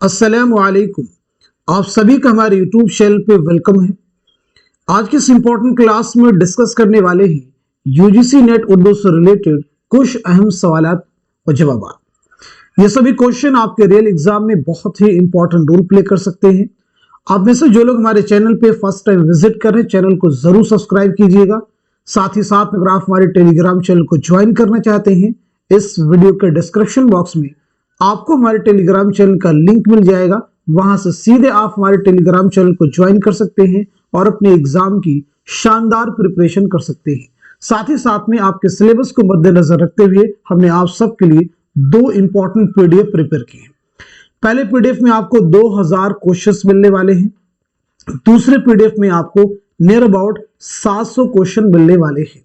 अस्सलामुअलैकुम। आप सभी का हमारे यूट्यूब चैनल पे वेलकम है। आज की इस इम्पोर्टेंट क्लास में डिस्कस करने वाले हैं यूजीसी नेट उर्दू से रिलेटेड कुछ अहम सवालात और जवाब। ये सभी क्वेश्चन आपके रियल एग्जाम में बहुत ही इंपॉर्टेंट रोल प्ले कर सकते हैं। आप में से जो लोग हमारे चैनल पे फर्स्ट टाइम विजिट कर रहे हैं, चैनल को जरूर सब्सक्राइब कीजिएगा। साथ ही साथ अगर आप हमारे टेलीग्राम चैनल को ज्वाइन करना चाहते हैं, इस वीडियो के डिस्क्रिप्शन बॉक्स में आपको हमारे टेलीग्राम चैनल का लिंक मिल जाएगा। वहां से सीधे आप हमारे टेलीग्राम चैनल को ज्वाइन कर सकते हैं और अपने एग्जाम की शानदार प्रिपरेशन कर सकते हैं। साथ ही साथ में आपके सिलेबस को मद्देनजर रखते हुए हमने आप सबके लिए दो इंपॉर्टेंट पीडीएफ प्रिपेयर किए हैं। पहले पीडीएफ में आपको 2000 क्वेश्चंस मिलने वाले हैं। दूसरे पीडीएफ में आपको नियर अबाउट 700 क्वेश्चन मिलने वाले हैं।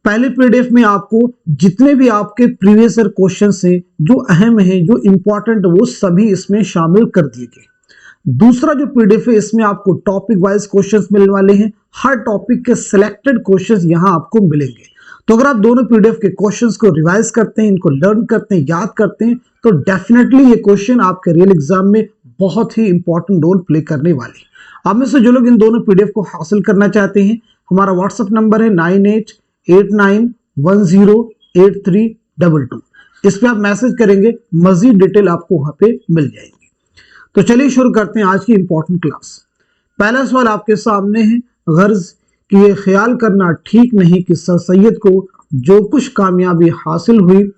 पहले पीडीएफ में आपको जितने भी आपके प्रीवियस ईयर क्वेश्चंस हैं, जो अहम हैं, जो इंपॉर्टेंट, वो सभी इसमें शामिल कर दिए गए। दूसरा जो पीडीएफ है, इसमें आपको टॉपिक वाइज क्वेश्चंस मिलने वाले हैं। हर टॉपिक के सिलेक्टेड क्वेश्चंस यहां आपको मिलेंगे। तो अगर आप दोनों पीडीएफ के क्वेश्चंस को रिवाइज करते हैं, इनको लर्न करते हैं, याद करते हैं, तो डेफिनेटली ये क्वेश्चन आपके रियल एग्जाम में बहुत ही इंपॉर्टेंट रोल प्ले करने वाले हैं। आप में से जो लोग इन दोनों पीडीएफ को हासिल करना चाहते हैं, हमारा व्हाट्सएप नंबर है 9889108322। इस पे आप मैसेज करेंगे, मजीद डिटेल आपको वहां पे मिल जाएगी। तो चलिए शुरू करते हैं आज की इंपॉर्टेंट क्लास। पहला सवाल आपके सामने है, गर्ज कि ये ख्याल करना ठीक नहीं कि सर सैयद को जो कुछ कामयाबी हासिल हुई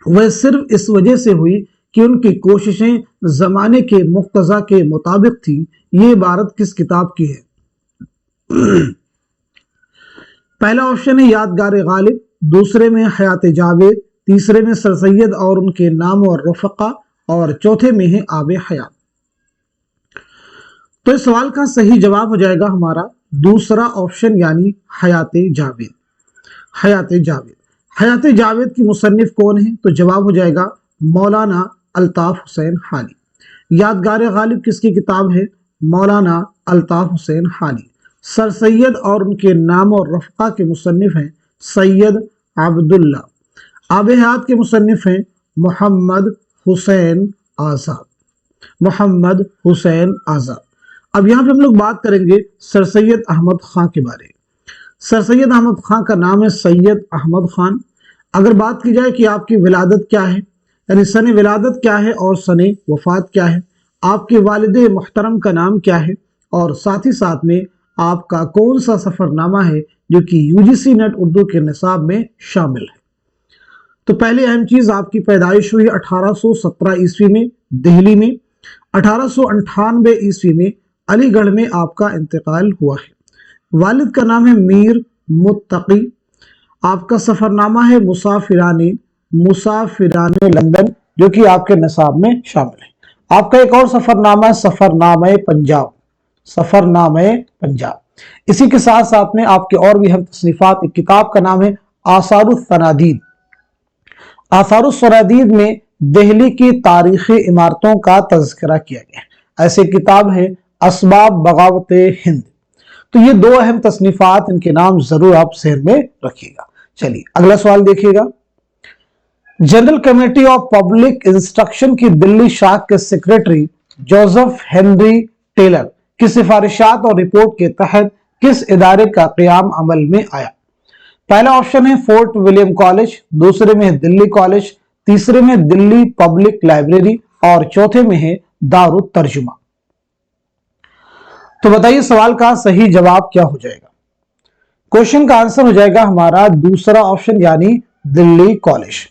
वह सिर्फ इस वजह से हुई कि उनकी कोशिशें जमाने के मुक्तजा के मुताबिक थी। ये इबारत किस किताब की है? पहला ऑप्शन है यादगार गालिब, दूसरे में हयात जावेद, तीसरे में सर सैयद और उनके नाम और रफ़क़ा, और चौथे में है आब हयात। तो इस सवाल का सही जवाब हो जाएगा हमारा दूसरा ऑप्शन, यानी हयात जावेद। हयात जावेद। हयात जावेद की मुसन्निफ कौन है? तो जवाब हो जाएगा मौलाना अल्ताफ हुसैन हाली। यादगार गालिब किसकी किताब है? मौलाना अल्ताफ हुसैन हाली। सर सैयद और उनके नाम और रफ़क़ा के मुसन्निफ हैं सैयद अब्दुल्ला। आब हयात के मुसन्निफ हैं मोहम्मद हुसैन आज़ाद। मोहम्मद हुसैन आज़ाद। अब यहाँ पे हम लोग बात करेंगे सर सैयद अहमद खां के बारे में। सर सैयद अहमद खां का नाम है सैयद अहमद खान। अगर बात की जाए कि आपकी विलादत क्या है, यानी सने विलादत क्या है और सने वफात क्या है, आपके वालिद मुहतरम का नाम क्या है, और साथ ही साथ में आपका कौन सा सफरनामा है जो कि यूजीसी नेट उर्दू के निसाब में शामिल है। तो पहली अहम चीज, आपकी पैदाइश हुई 1817 ईस्वी में दिल्ली में। 1898 ईस्वी में अलीगढ़ में आपका इंतकाल हुआ है। वालिद का नाम है मीर मुत्तकी। आपका सफरनामा है मुसाफिराने लंदन, जो कि आपके निसाब में शामिल है। आपका एक और सफरनामा है सफरनामा पंजाब। सफरनामे पंजाब। इसी के साथ साथ में आपके और भी हम तसनीफात, एक किताब का नाम है आसारुस्सनादीद। आसारुस्सनादीद में दिल्ली की तारीखी इमारतों का तज़किरा किया गया। ऐसे किताब है असबाब बगावत हिंद। तो ये दो अहम तसनीफात, इनके नाम जरूर आप जहन में रखिएगा। चलिए अगला सवाल देखिएगा। General committee of public instruction की दिल्ली शाख के सेक्रेटरी जोसेफ हेनरी टेलर की सिफारिशात और रिपोर्ट के तहत किस इदारे का क़याम अमल में आया? पहला ऑप्शन है फोर्ट विलियम कॉलेज, दूसरे में है दिल्ली कॉलेज, तीसरे में दिल्ली पब्लिक लाइब्रेरी, और चौथे में है दारुत तर्जुमा। तो बताइए सवाल का सही जवाब क्या हो जाएगा? क्वेश्चन का आंसर हो जाएगा हमारा दूसरा ऑप्शन, यानी दिल्ली कॉलेज।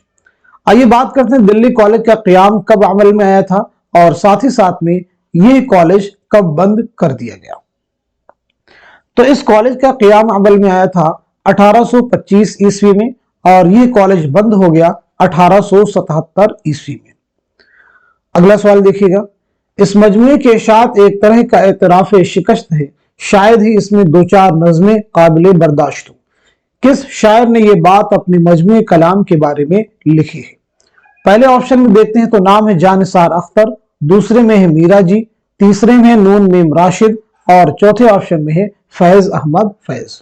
आइए बात करते हैं दिल्ली कॉलेज का क़याम कब अमल में आया था, और साथ ही साथ में यह कॉलेज कब बंद कर दिया गया। तो इस कॉलेज का क़याम अमल में आया था 1825 ईस्वी में, और यह कॉलेज बंद हो गया 1877 ईस्वी में। अगला सवाल देखिएगा। इस मजमूए के साथ एक तरह का एतराफ शिकस्त है, शायद ही इसमें दो चार नज़में काबिल बर्दाश्त हो। किस शायर ने यह बात अपने मजमूए कलाम के बारे में लिखी है? पहले ऑप्शन में देखते हैं तो नाम है जानिसार अख्तर, दूसरे में है मीरा जी, तीसरे में है नून मीम राशिद, और चौथे ऑप्शन में है फैज अहमद फैज।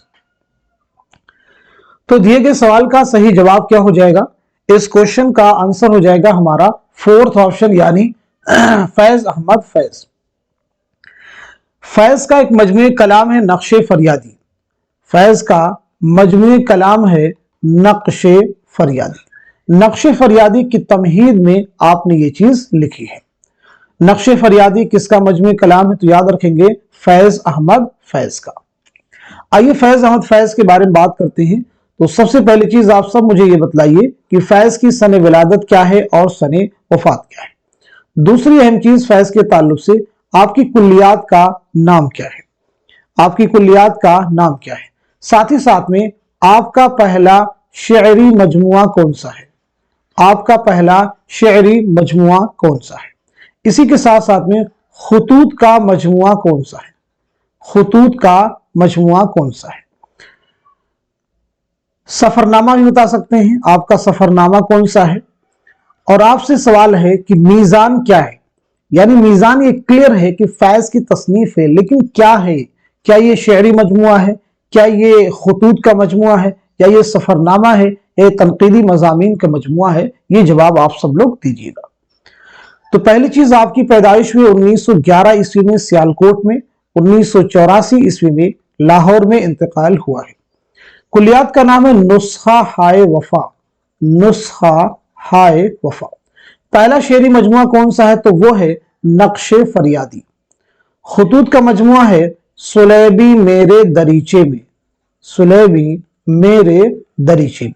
तो दिए गए सवाल का सही जवाब क्या हो जाएगा? इस क्वेश्चन का आंसर हो जाएगा हमारा फोर्थ ऑप्शन, यानी फैज अहमद फैज। फैज का एक मजमूई कलाम है नक्शे फरियादी। फैज का मजमूई कलाम है नक्शे फरियादी। नक्शे फरियादी की तमहीद में आपने ये चीज लिखी है। नक्शे फरियादी किसका मजमूई कलाम है? तो याद रखेंगे फैज अहमद फैज का। आइए फैज अहमद फैज के बारे में बात करते हैं। तो सबसे पहली चीज आप सब मुझे ये बतलाइए कि फैज की सने विलादत क्या है और सने वफात क्या है। दूसरी अहम चीज फैज के ताल्लुक से आपकी कुल्लियात का नाम क्या है, आपकी कुल्लियात का नाम क्या है। साथ ही साथ में आपका पहला शेरी मजमुआ कौन सा है, आपका पहला शेरी मजमुआ कौन सा है। इसी के साथ साथ में खुतूत का मजमुआ कौन सा है, खुतूत का मजमुआ कौन सा है। सफरनामा भी बता सकते हैं, आपका सफरनामा कौन सा है। और आपसे सवाल है कि मीजान क्या है, यानी मीजान ये क्लियर है कि फैज की तसनीफ है, लेकिन क्या है, क्या ये शेरी मजमुआ है, क्या ये खुतूत का मजमुआ है, या ये सफरनामा है, या तनकीदी मजामीन का मजमुआ है। ये जवाब आप सब लोग दीजिएगा। तो पहली चीज आपकी पैदाइश हुई 1911 ईस्वी में सियालकोट में, 1984 ईस्वी में लाहौर में इंतकाल हुआ है। कुलियात का नाम है नुस्खा हाय वफा, नुस्खा हाय वफा। पहला शेरी मजमुआ कौन सा है? तो वो है नक्शे फरियादी। खुतूत का मजमुआ है सुलेबी मेरे दरीचे में, सुलेबी मेरे दरीचे में।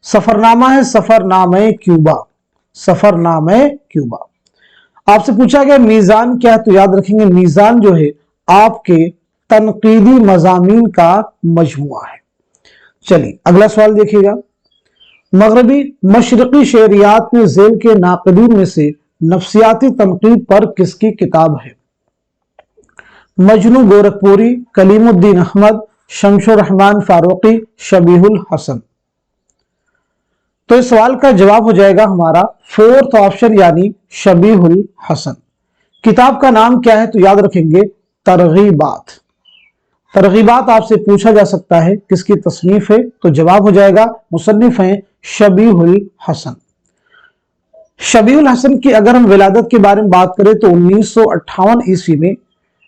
सफरनामा है सफरनामे क्यूबा, सफरनामे क्यूबा। आपसे पूछा गया मीजान क्या है? तो याद रखेंगे मीजान जो है आपके तनकीदी मजामीन का मजमुआ है। चलिए अगला सवाल देखिएगा। मगरबी मशरकी शहरियात में झेल के नाक़दीन में से नफ्सियाती तनकीद पर किसकी किताब है? मजनू गोरखपुरी, कलीमुद्दीन अहमद, शमशुर रहमान फारूकी, शबीहुल हसन। तो इस सवाल का जवाब हो जाएगा हमारा फोर्थ ऑप्शन यानी शबीहुल हसन। किताब का नाम क्या है? तो याद रखेंगे तरगीबात। तरगीबात आपसे पूछा जा सकता है किसकी तसनीफ है? तो जवाब हो जाएगा मुसन्निफ हैं शबीहुल हसन। शबीहुल हसन की अगर हम विलादत के बारे में बात करें तो 1958 ईस्वी में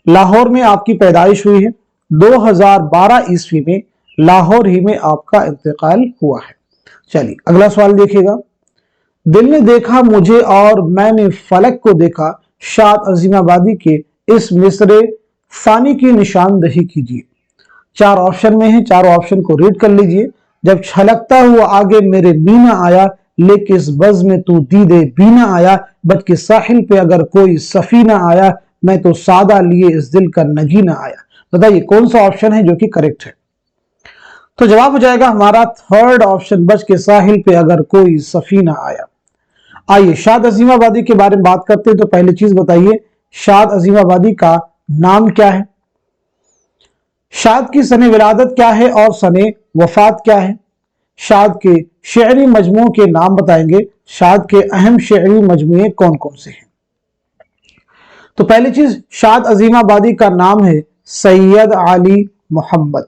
लाहौर में आपकी पैदाइश हुई है। 2012 ईस्वी में लाहौर ही में आपका इंतकाल हुआ है। चलिए अगला सवाल देखिएगा। दिल ने देखा मुझे और मैंने फलक को देखा, शाद अजीमाबादी के इस मिसरे सानी की निशानदही कीजिए। चार ऑप्शन में है, चारों ऑप्शन को रीड कर लीजिए। जब छलकता हुआ आगे मेरे मीना आया, लेके इस बज में तू दीदे बीना आया, बच के साहिल पे अगर कोई सफीना आया, मैं तो सादा लिए इस दिल का नगीना आया। बताइए कौन सा ऑप्शन है जो कि करेक्ट है? तो जवाब हो जाएगा हमारा थर्ड ऑप्शन, बच के साहिल पे अगर कोई सफीना आया। आइए शाद अजीमाबादी के बारे में बात करते हैं। तो पहली चीज बताइए शाद अजीमाबादी का नाम क्या है, शाद की सने विलादत क्या है और सने वफात क्या है। शाद के शेरी मजमू के नाम बताएंगे, शाद के अहम शेरी मजमुए कौन कौन से हैं। तो पहली चीज शाद अजीमाबादी का नाम है सैयद अली मोहम्मद।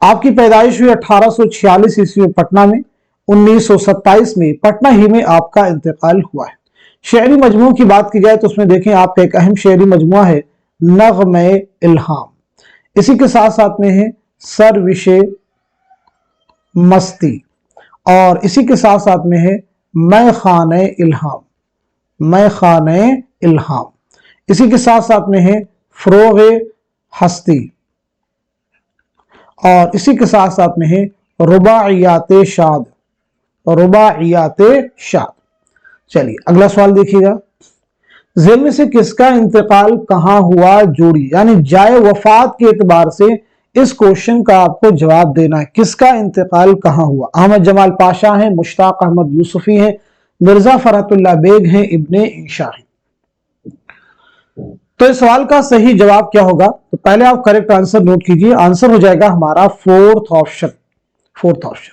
आपकी पैदाइश हुई 1846 ईस्वी में पटना में, 1927 में पटना ही में आपका इंतकाल हुआ है। शेरी मजमू की बात की जाए तो उसमें देखें आपका एक अहम शेरी मजमुआ है नग़्मे इल्हाम। इसी के साथ साथ में है सरविशे मस्ती, और इसी के साथ साथ में है मैं खाने इल्हाम, मैं खाने इल्हाम। इसी के साथ साथ में है फरोगे हस्ती, और इसी के साथ साथ में है रुबाइयाते शाद, रुबाइयाते शाद। चलिए अगला सवाल देखिएगा। जेल में से किसका इंतकाल कहां हुआ? जोड़ी यानी जाए वफात के एतबार से इस क्वेश्चन का आपको जवाब देना है। किसका इंतकाल कहां हुआ? अहमद जमाल पाशा हैं, मुश्ताक अहमद यूसुफी हैं, मिर्जा फरहतुल्लाह बेग हैं, इब्ने इंशा हैं। तो इस सवाल का सही जवाब क्या होगा? तो पहले आप करेक्ट आंसर नोट कीजिए। आंसर हो जाएगा हमारा फोर्थ ऑप्शन, फोर्थ ऑप्शन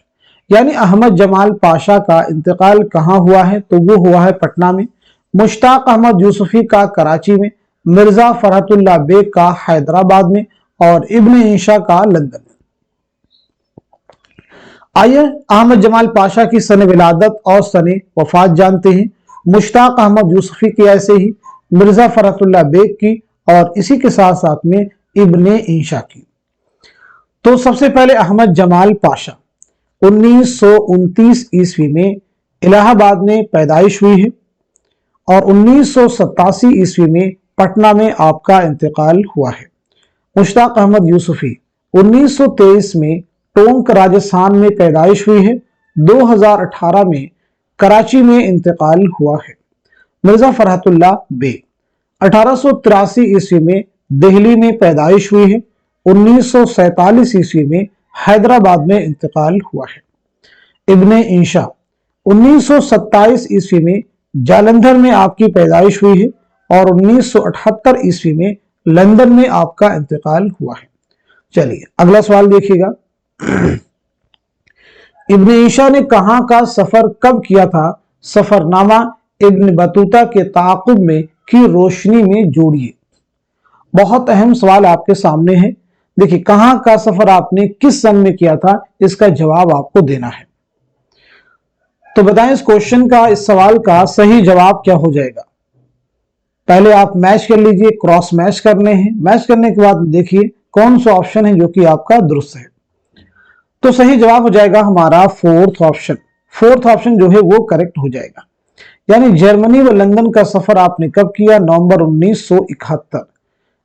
यानी अहमद जमाल पाशा का इंतकाल कहां हुआ है? तो वो हुआ है पटना में, मुश्ताक अहमद यूसुफी का कराची में, मिर्जा फरहतुल्लाह बेग का हैदराबाद में, और इब्ने इंशा का लंदन में। आइए अहमद जमाल पाशा की सने विलादत और सने वफात जानते हैं। मुश्ताक अहमद यूसुफी की, ऐसे ही मिर्जा फरहतुल्लाह बेग की, और इसी के साथ साथ में इब्ने इंशा की। तो सबसे पहले अहमद जमाल पाशा 1929 ईस्वी में इलाहाबाद में पैदाइश हुई है और 1987 ईस्वी में पटना में आपका इंतकाल हुआ है। मुश्ताक अहमद यूसुफी 1923 में टोंक राजस्थान में पैदाइश हुई है, 2018 में कराची में इंतकाल हुआ है। मिर्जा फरहतुल्लाह बेग 1883 ईस्वी में दिल्ली में पैदाइश हुई है, 1947 ईस्वी में हैदराबाद में इंतकाल हुआ है। इब्ने इंशा 1927 ईस्वी में जालंधर में आपकी पैदाइश हुई है और 1978 ईस्वी में लंदन में आपका इंतकाल हुआ है। चलिए अगला सवाल देखिएगा। इब्ने इंशा ने कहां का सफर कब किया था? सफरनामा इब्न बतूता के ताक़ुब में की रोशनी में जोड़िए। बहुत अहम सवाल आपके सामने है। देखिए कहां का सफर आपने किस सन में किया था, इसका जवाब आपको देना है। तो बताएं इस क्वेश्चन का, इस सवाल का सही जवाब क्या हो जाएगा। पहले आप मैच कर लीजिए, क्रॉस मैच करने हैं। मैच करने के बाद देखिए कौन सा ऑप्शन है जो कि आपका दुरुस्त है। तो सही जवाब हो जाएगा हमारा फोर्थ ऑप्शन। फोर्थ ऑप्शन जो है वो करेक्ट हो जाएगा। यानी जर्मनी व लंदन का सफर आपने कब किया? नवंबर 1971।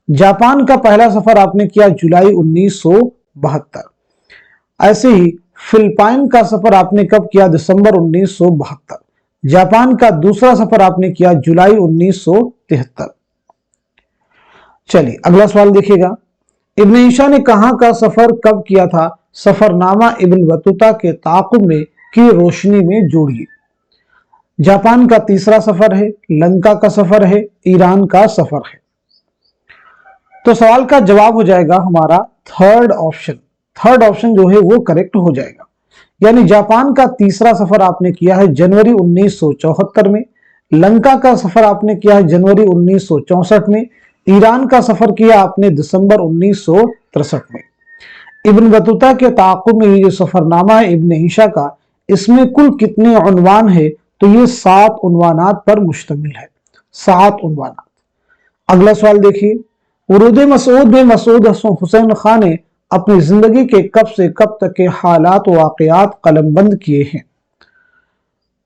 जापान का पहला सफर आपने किया जुलाई 1972। ऐसे ही फिलिपाइन का सफर आपने कब किया? दिसंबर 1972। जापान का दूसरा सफर आपने किया जुलाई 1973। चलिए अगला सवाल देखिएगा। इब्ने इंशा ने कहां का सफर कब किया था? सफरनामा इब्न बतूता के ताक़ुब में की रोशनी में जोड़िए। जापान का तीसरा सफर है, लंका का सफर है, ईरान का सफर है। तो सवाल का जवाब हो जाएगा हमारा थर्ड ऑप्शन। थर्ड ऑप्शन जो है वो करेक्ट हो जाएगा। यानी जापान का तीसरा सफर आपने किया है जनवरी 1974 में, लंका का सफर आपने किया है जनवरी 1964 में, ईरान का सफर किया आपने दिसंबर 1963 में। इब्न बतूता के ताक़ुब में ये जो सफरनामा है इब्ने इंशा का, इसमें कुल कितने उन्वान है? तो ये 7 उन्वानात पर मुश्तमिल है, 7 उन्वानात। अगला सवाल देखिए। उरूद मसऊद में मसूद हुसैन खान ने अपनी जिंदगी के कब से कब तक के हालात वाक़यात कलमबंद किए हैं?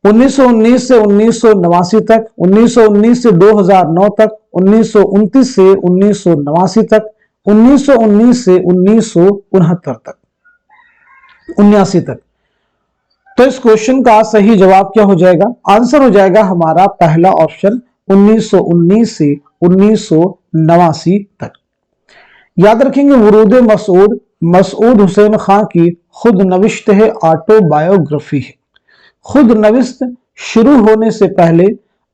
1919 से 1989 तक, 1919 से 2009 तक, 1929 से 1989 तक, 1919 से 1969 तक, 79 तक। तो इस क्वेश्चन का सही जवाब क्या हो जाएगा? आंसर हो जाएगा हमारा पहला ऑप्शन 1919 से 1989 तक। याद रखेंगे वुरूद मसूद मसूद हुसैन खान की खुद नविश्त है, ऑटोबायोग्राफी है। खुद नविश्त शुरू होने से पहले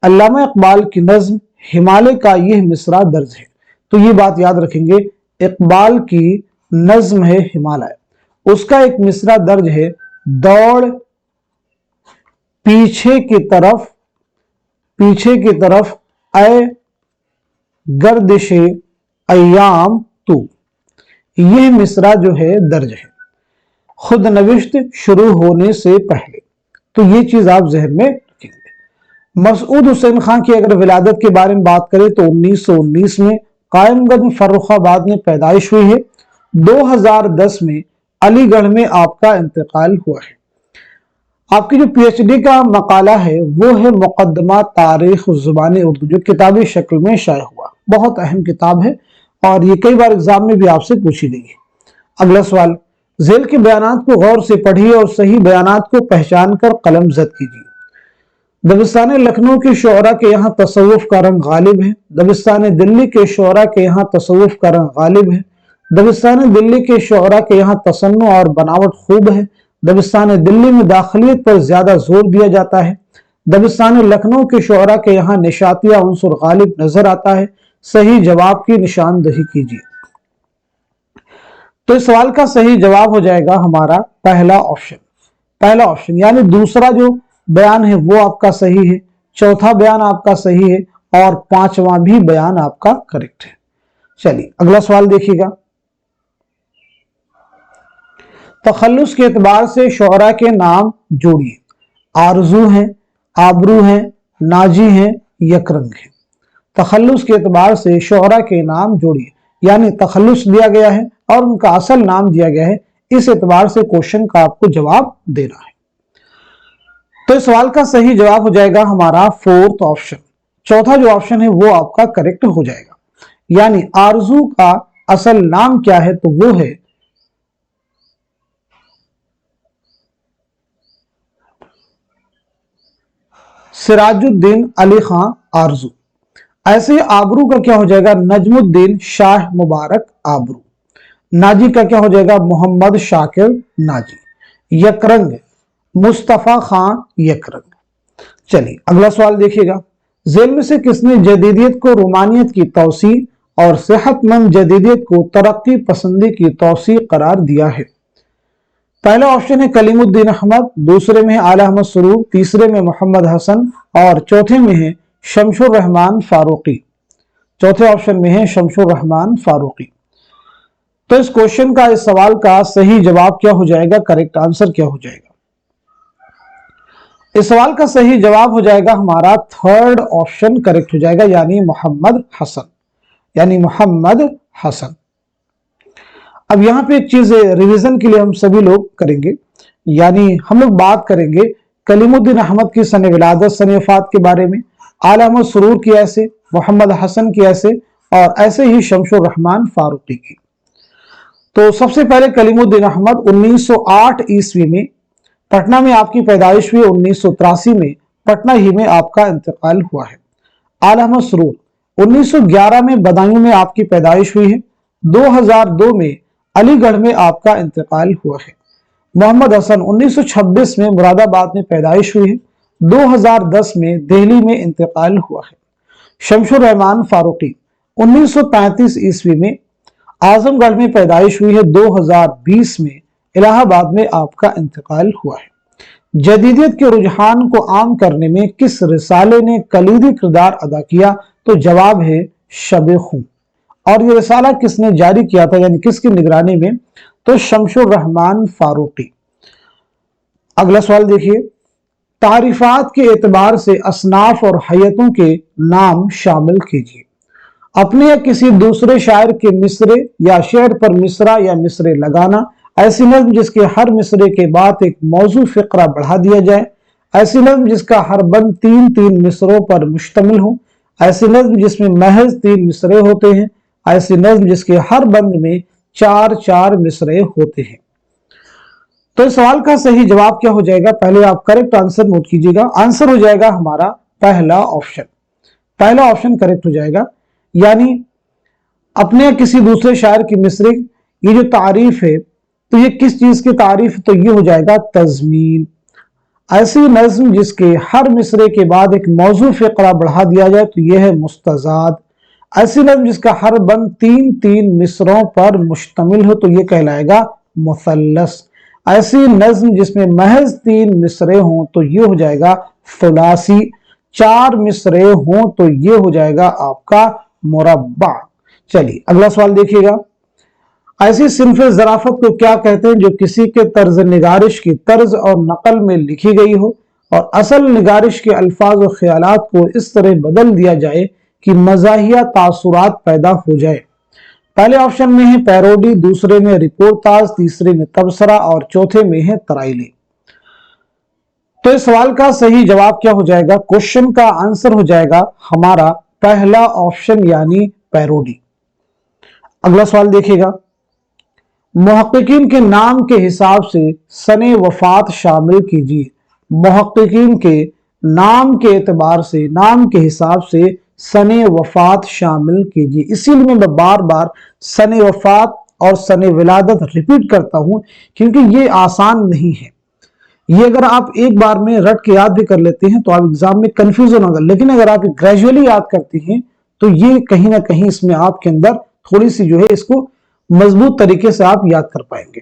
अल्लामा इकबाल की नज्म हिमालय का यह मिसरा दर्ज है। तो ये बात याद रखेंगे, इकबाल की नज्म है हिमालय, उसका एक मिसरा दर्ज है, दौड़ पीछे की तरफ ऐ गर्दिशे अय्याम तू। यह मिसरा जो है दर्ज है खुद नविश्त शुरू होने से पहले। तो ये चीज आप जहन में रखेंगे। मसूद हुसैन खान की अगर विलादत के बारे में बात करें तो 1919 में कायमगंज फर्रुखाबाद में पैदाइश हुई है, 2010 में अलीगढ़ में आपका इंतकाल हुआ है। आपकी जो पीएचडी का मकाला है वो है मुकद्दमा तारीख ज़ुबान उर्दू, जो किताबी शक्ल में शाया हुआ। बहुत अहम किताब है और ये कई बार एग्जाम में भी आपसे पूछी गई है। अगला सवाल, झेल के बयानात को गौर से पढ़िए और सही बयानात को पहचान कर कलम जद कीजिए। दबिस्तान लखनऊ के शोरा के यहाँ तसव्वुफ का रंग गालिब है, दबिस्तान दिल्ली के शोरा के यहाँ तसव्वुफ का रंग गालिब है, दबिस्तान दिल्ली के शोरा के यहाँ तसन्नु और बनावट खूब है, दबिस्तान दिल्ली में दाखिलियत पर ज्यादा जोर दिया जाता है, दबिस्तान लखनऊ के शोरा के यहाँ निशातिया उन्सुर गालिब नजर आता है। सही जवाब की निशानदही कीजिए। तो इस सवाल का सही जवाब हो जाएगा हमारा पहला ऑप्शन। पहला ऑप्शन यानी दूसरा जो बयान है वो आपका सही है, चौथा बयान आपका सही है और पांचवा भी बयान आपका करेक्ट है। चलिए अगला सवाल देखिएगा। तखल्लुस के एतबार से शोरा के नाम जोड़िए। आरजू हैं, आबरू हैं, नाजी हैं, यकरंग हैं। तखल्लुस के एतबार से शोहरा के नाम जोड़िए, यानी तखल्लुस दिया गया है और उनका असल नाम दिया गया है, इस एतबार से क्वेश्चन का आपको जवाब देना है। तो इस सवाल का सही जवाब हो जाएगा हमारा फोर्थ ऑप्शन। चौथा जो ऑप्शन है वो आपका करेक्ट हो जाएगा, यानी आरजू का असल नाम क्या है, तो वो है सिराजुद्दीन अली खां आरजू। ऐसे आबरू का क्या हो जाएगा, नजमुद्दीन शाह मुबारक आबरू। नाजी का क्या हो जाएगा, मोहम्मद शाकिर नाजी। यकरंग मुस्तफा खां यकरंग। चलिए अगला सवाल देखिएगा, जेल में से किसने जदीदियत को रोमानियत की तौसी और सेहतमंद जदीदियत को तरक्की पसंदी की तौसी करार दिया है? पहला ऑप्शन है कलीमुद्दीन अहमद, दूसरे में है आला अहमद सुरूर, तीसरे में मोहम्मद हसन और चौथे में है शमशुर रहमान फारूकी। चौथे ऑप्शन में है शमशुर रहमान फारूकी। तो इस क्वेश्चन का, इस सवाल का सही जवाब क्या हो जाएगा, करेक्ट आंसर क्या हो जाएगा? इस सवाल का सही जवाब हो जाएगा हमारा थर्ड ऑप्शन करेक्ट हो जाएगा, यानी मोहम्मद हसन, यानी मोहम्मद हसन। अब यहां पे एक चीज रिवीजन के लिए हम सभी लोग करेंगे, यानी हम लोग बात करेंगे कलीमुद्दीन अहमद की सन विलादत सन वफात के बारे में, आला अहमद सुरूर की ऐसे, मोहम्मद हसन की ऐसे और ऐसे ही शमशुर रहमान फारूकी की। तो सबसे पहले कलीमुद्दीन अहमद 1908 ईस्वी में पटना में आपकी पैदाइश हुई, 1983 में पटना ही में आपका इंतकाल हुआ है। आला अहमद सुरूर 1911 में बदायूं में आपकी पैदाइश हुई है, 2002 में अलीगढ़ में आपका इंतकाल हुआ है। मोहम्मद हसन 1926 में मुरादाबाद में पैदाइश हुई है, 2010 में दिल्ली में इंतकाल हुआ है। शमशुर रहमान फारूकी 1935 ईस्वी में आजमगढ़ में पैदाइश हुई है, 2020 में इलाहाबाद में आपका इंतकाल हुआ है। जदीदियत के रुझान को आम करने में किस रिसाले ने कलीदी किरदार अदा किया, तो जवाब है शब-ए-खून। और ये रिसाला किसने जारी किया था, यानी किसकी निगरानी में, तो शमशुर रहमान फारूकी। अगला सवाल देखिए, तारीफात के एतबार से असनाफ और हैयतों के नाम शामिल कीजिए। अपने या किसी दूसरे शायर के मिसरे या शेर पर मिसरा या मिसरे लगाना, ऐसी नज्म जिसके हर मिसरे के बाद एक मौजू फिक्रा बढ़ा दिया जाए, ऐसी नज्म जिसका हर बंद 3-3 मिसरों पर मुश्तमिल हो, ऐसी नज्म जिसमें महज 3 मिसरे होते हैं, ऐसी नज्म जिसके हर बंद में 4-4 मिसरे होते हैं। तो इस सवाल का सही जवाब क्या हो जाएगा, पहले आप करेक्ट आंसर नोट कीजिएगा। आंसर हो जाएगा हमारा पहला ऑप्शन, पहला ऑप्शन करेक्ट हो जाएगा, यानी अपने किसी दूसरे शायर की मिसरे, ये जो तारीफ है तो ये किस चीज की तारीफ, तो ये हो जाएगा तज़मीन। ऐसी नज्म जिसके हर मिसरे के बाद एक मौजू फिक्रा बढ़ा दिया जाए तो यह है मुस्तज़ाद। ऐसी नज्म जिसका हर बंद 3-3 मिसरों पर मुश्तमिल हो तो यह कहलाएगा मुसल्लस। ऐसी नज्म जिसमें महज 3 मिसरे हों तो ये हो जाएगा सुलासी। 4 मिसरे हों तो ये हो जाएगा आपका मुरब्बा। चलिए अगला सवाल देखिएगा, ऐसी सिन्फ़े ज़राफ़त को क्या कहते हैं जो किसी के तर्ज निगारिश की तर्ज और नकल में लिखी गई हो और असल निगारिश के अल्फाज और ख्यालात को इस तरह बदल दिया जाए कि मज़ाहिया तासुरात पैदा हो जाए। पहले ऑप्शन में है पैरोडी, दूसरे में रिपोर्टाज, तीसरे में तबसरा और चौथे में है तराइली। तो इस सवाल का सही जवाब क्या हो जाएगा, क्वेश्चन का आंसर हो जाएगा हमारा पहला ऑप्शन यानी पैरोडी। अगला सवाल देखिएगा, मुहक्किकीन के नाम के हिसाब से सने वफात शामिल कीजिए। मुहक्किकीन के नाम के एतबार से, नाम के हिसाब से सने वफात शामिल कीजिए। इसीलिए मैं बार बार सने वफात और सने विलादत रिपीट करता हूं क्योंकि ये आसान नहीं है। ये अगर आप एक बार में रट के याद भी कर लेते हैं तो आप एग्जाम में कंफ्यूजन होगा, लेकिन अगर आप ग्रेजुअली याद करते हैं तो ये कहीं ना कहीं इसमें आपके अंदर थोड़ी सी जो है इसको मजबूत तरीके से आप याद कर पाएंगे।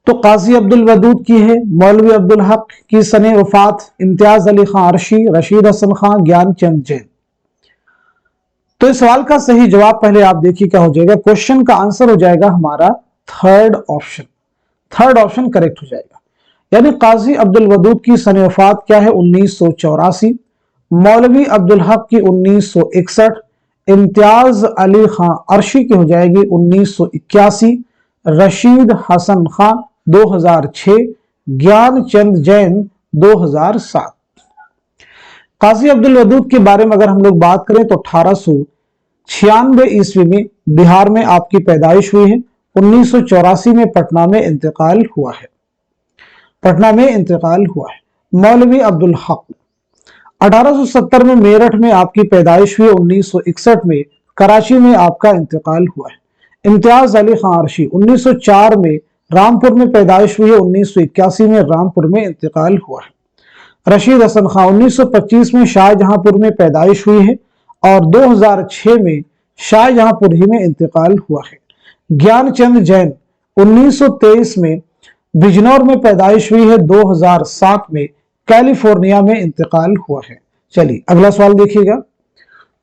तो काजी अब्दुल वदूद की है, मौलवी अब्दुल हक की सने वफात, इम्तियाज अली खां अरशी, रशीद हसन खां, ज्ञान चंद जैन। तो इस सवाल का सही जवाब पहले आप देखिए क्या हो जाएगा, क्वेश्चन का आंसर हो जाएगा हमारा third option. Third option correct हो जाएगा, यानी काजी अब्दुल वदूद की सन वफात क्या है 1984, मौलवी अब्दुल हक की 1961, इम्तियाज अली खां अर्शी की हो जाएगी 1981, रशीद हसन खां 2006, ज्ञान चंद जैन 2007। काजी अब्दुल वदूद के बारे में अगर हम लोग बात करें तो 1896 ईस्वी में बिहार में आपकी पैदाइश हुई है। 1984 में पटना में इंतकाल हुआ है। मौलवी अब्दुल हक 1870 में मेरठ में आपकी पैदाइश हुई। 1961 में कराची में आपका इंतकाल हुआ है। इम्तियाज अली खां अर्शी 1904 में रामपुर में पैदाइश हुई है। 1981 में रामपुर में इंतकाल हुआ है। रशीद हसन खां 1925 में शाहजहांपुर में पैदाइश हुई है और 2006 में शाहजहांपुर ही में इंतकाल हुआ है। ज्ञानचंद जैन 1923 में बिजनौर में पैदाइश हुई है। 2007 में कैलिफोर्निया में इंतकाल हुआ है। चलिए अगला सवाल देखिएगा।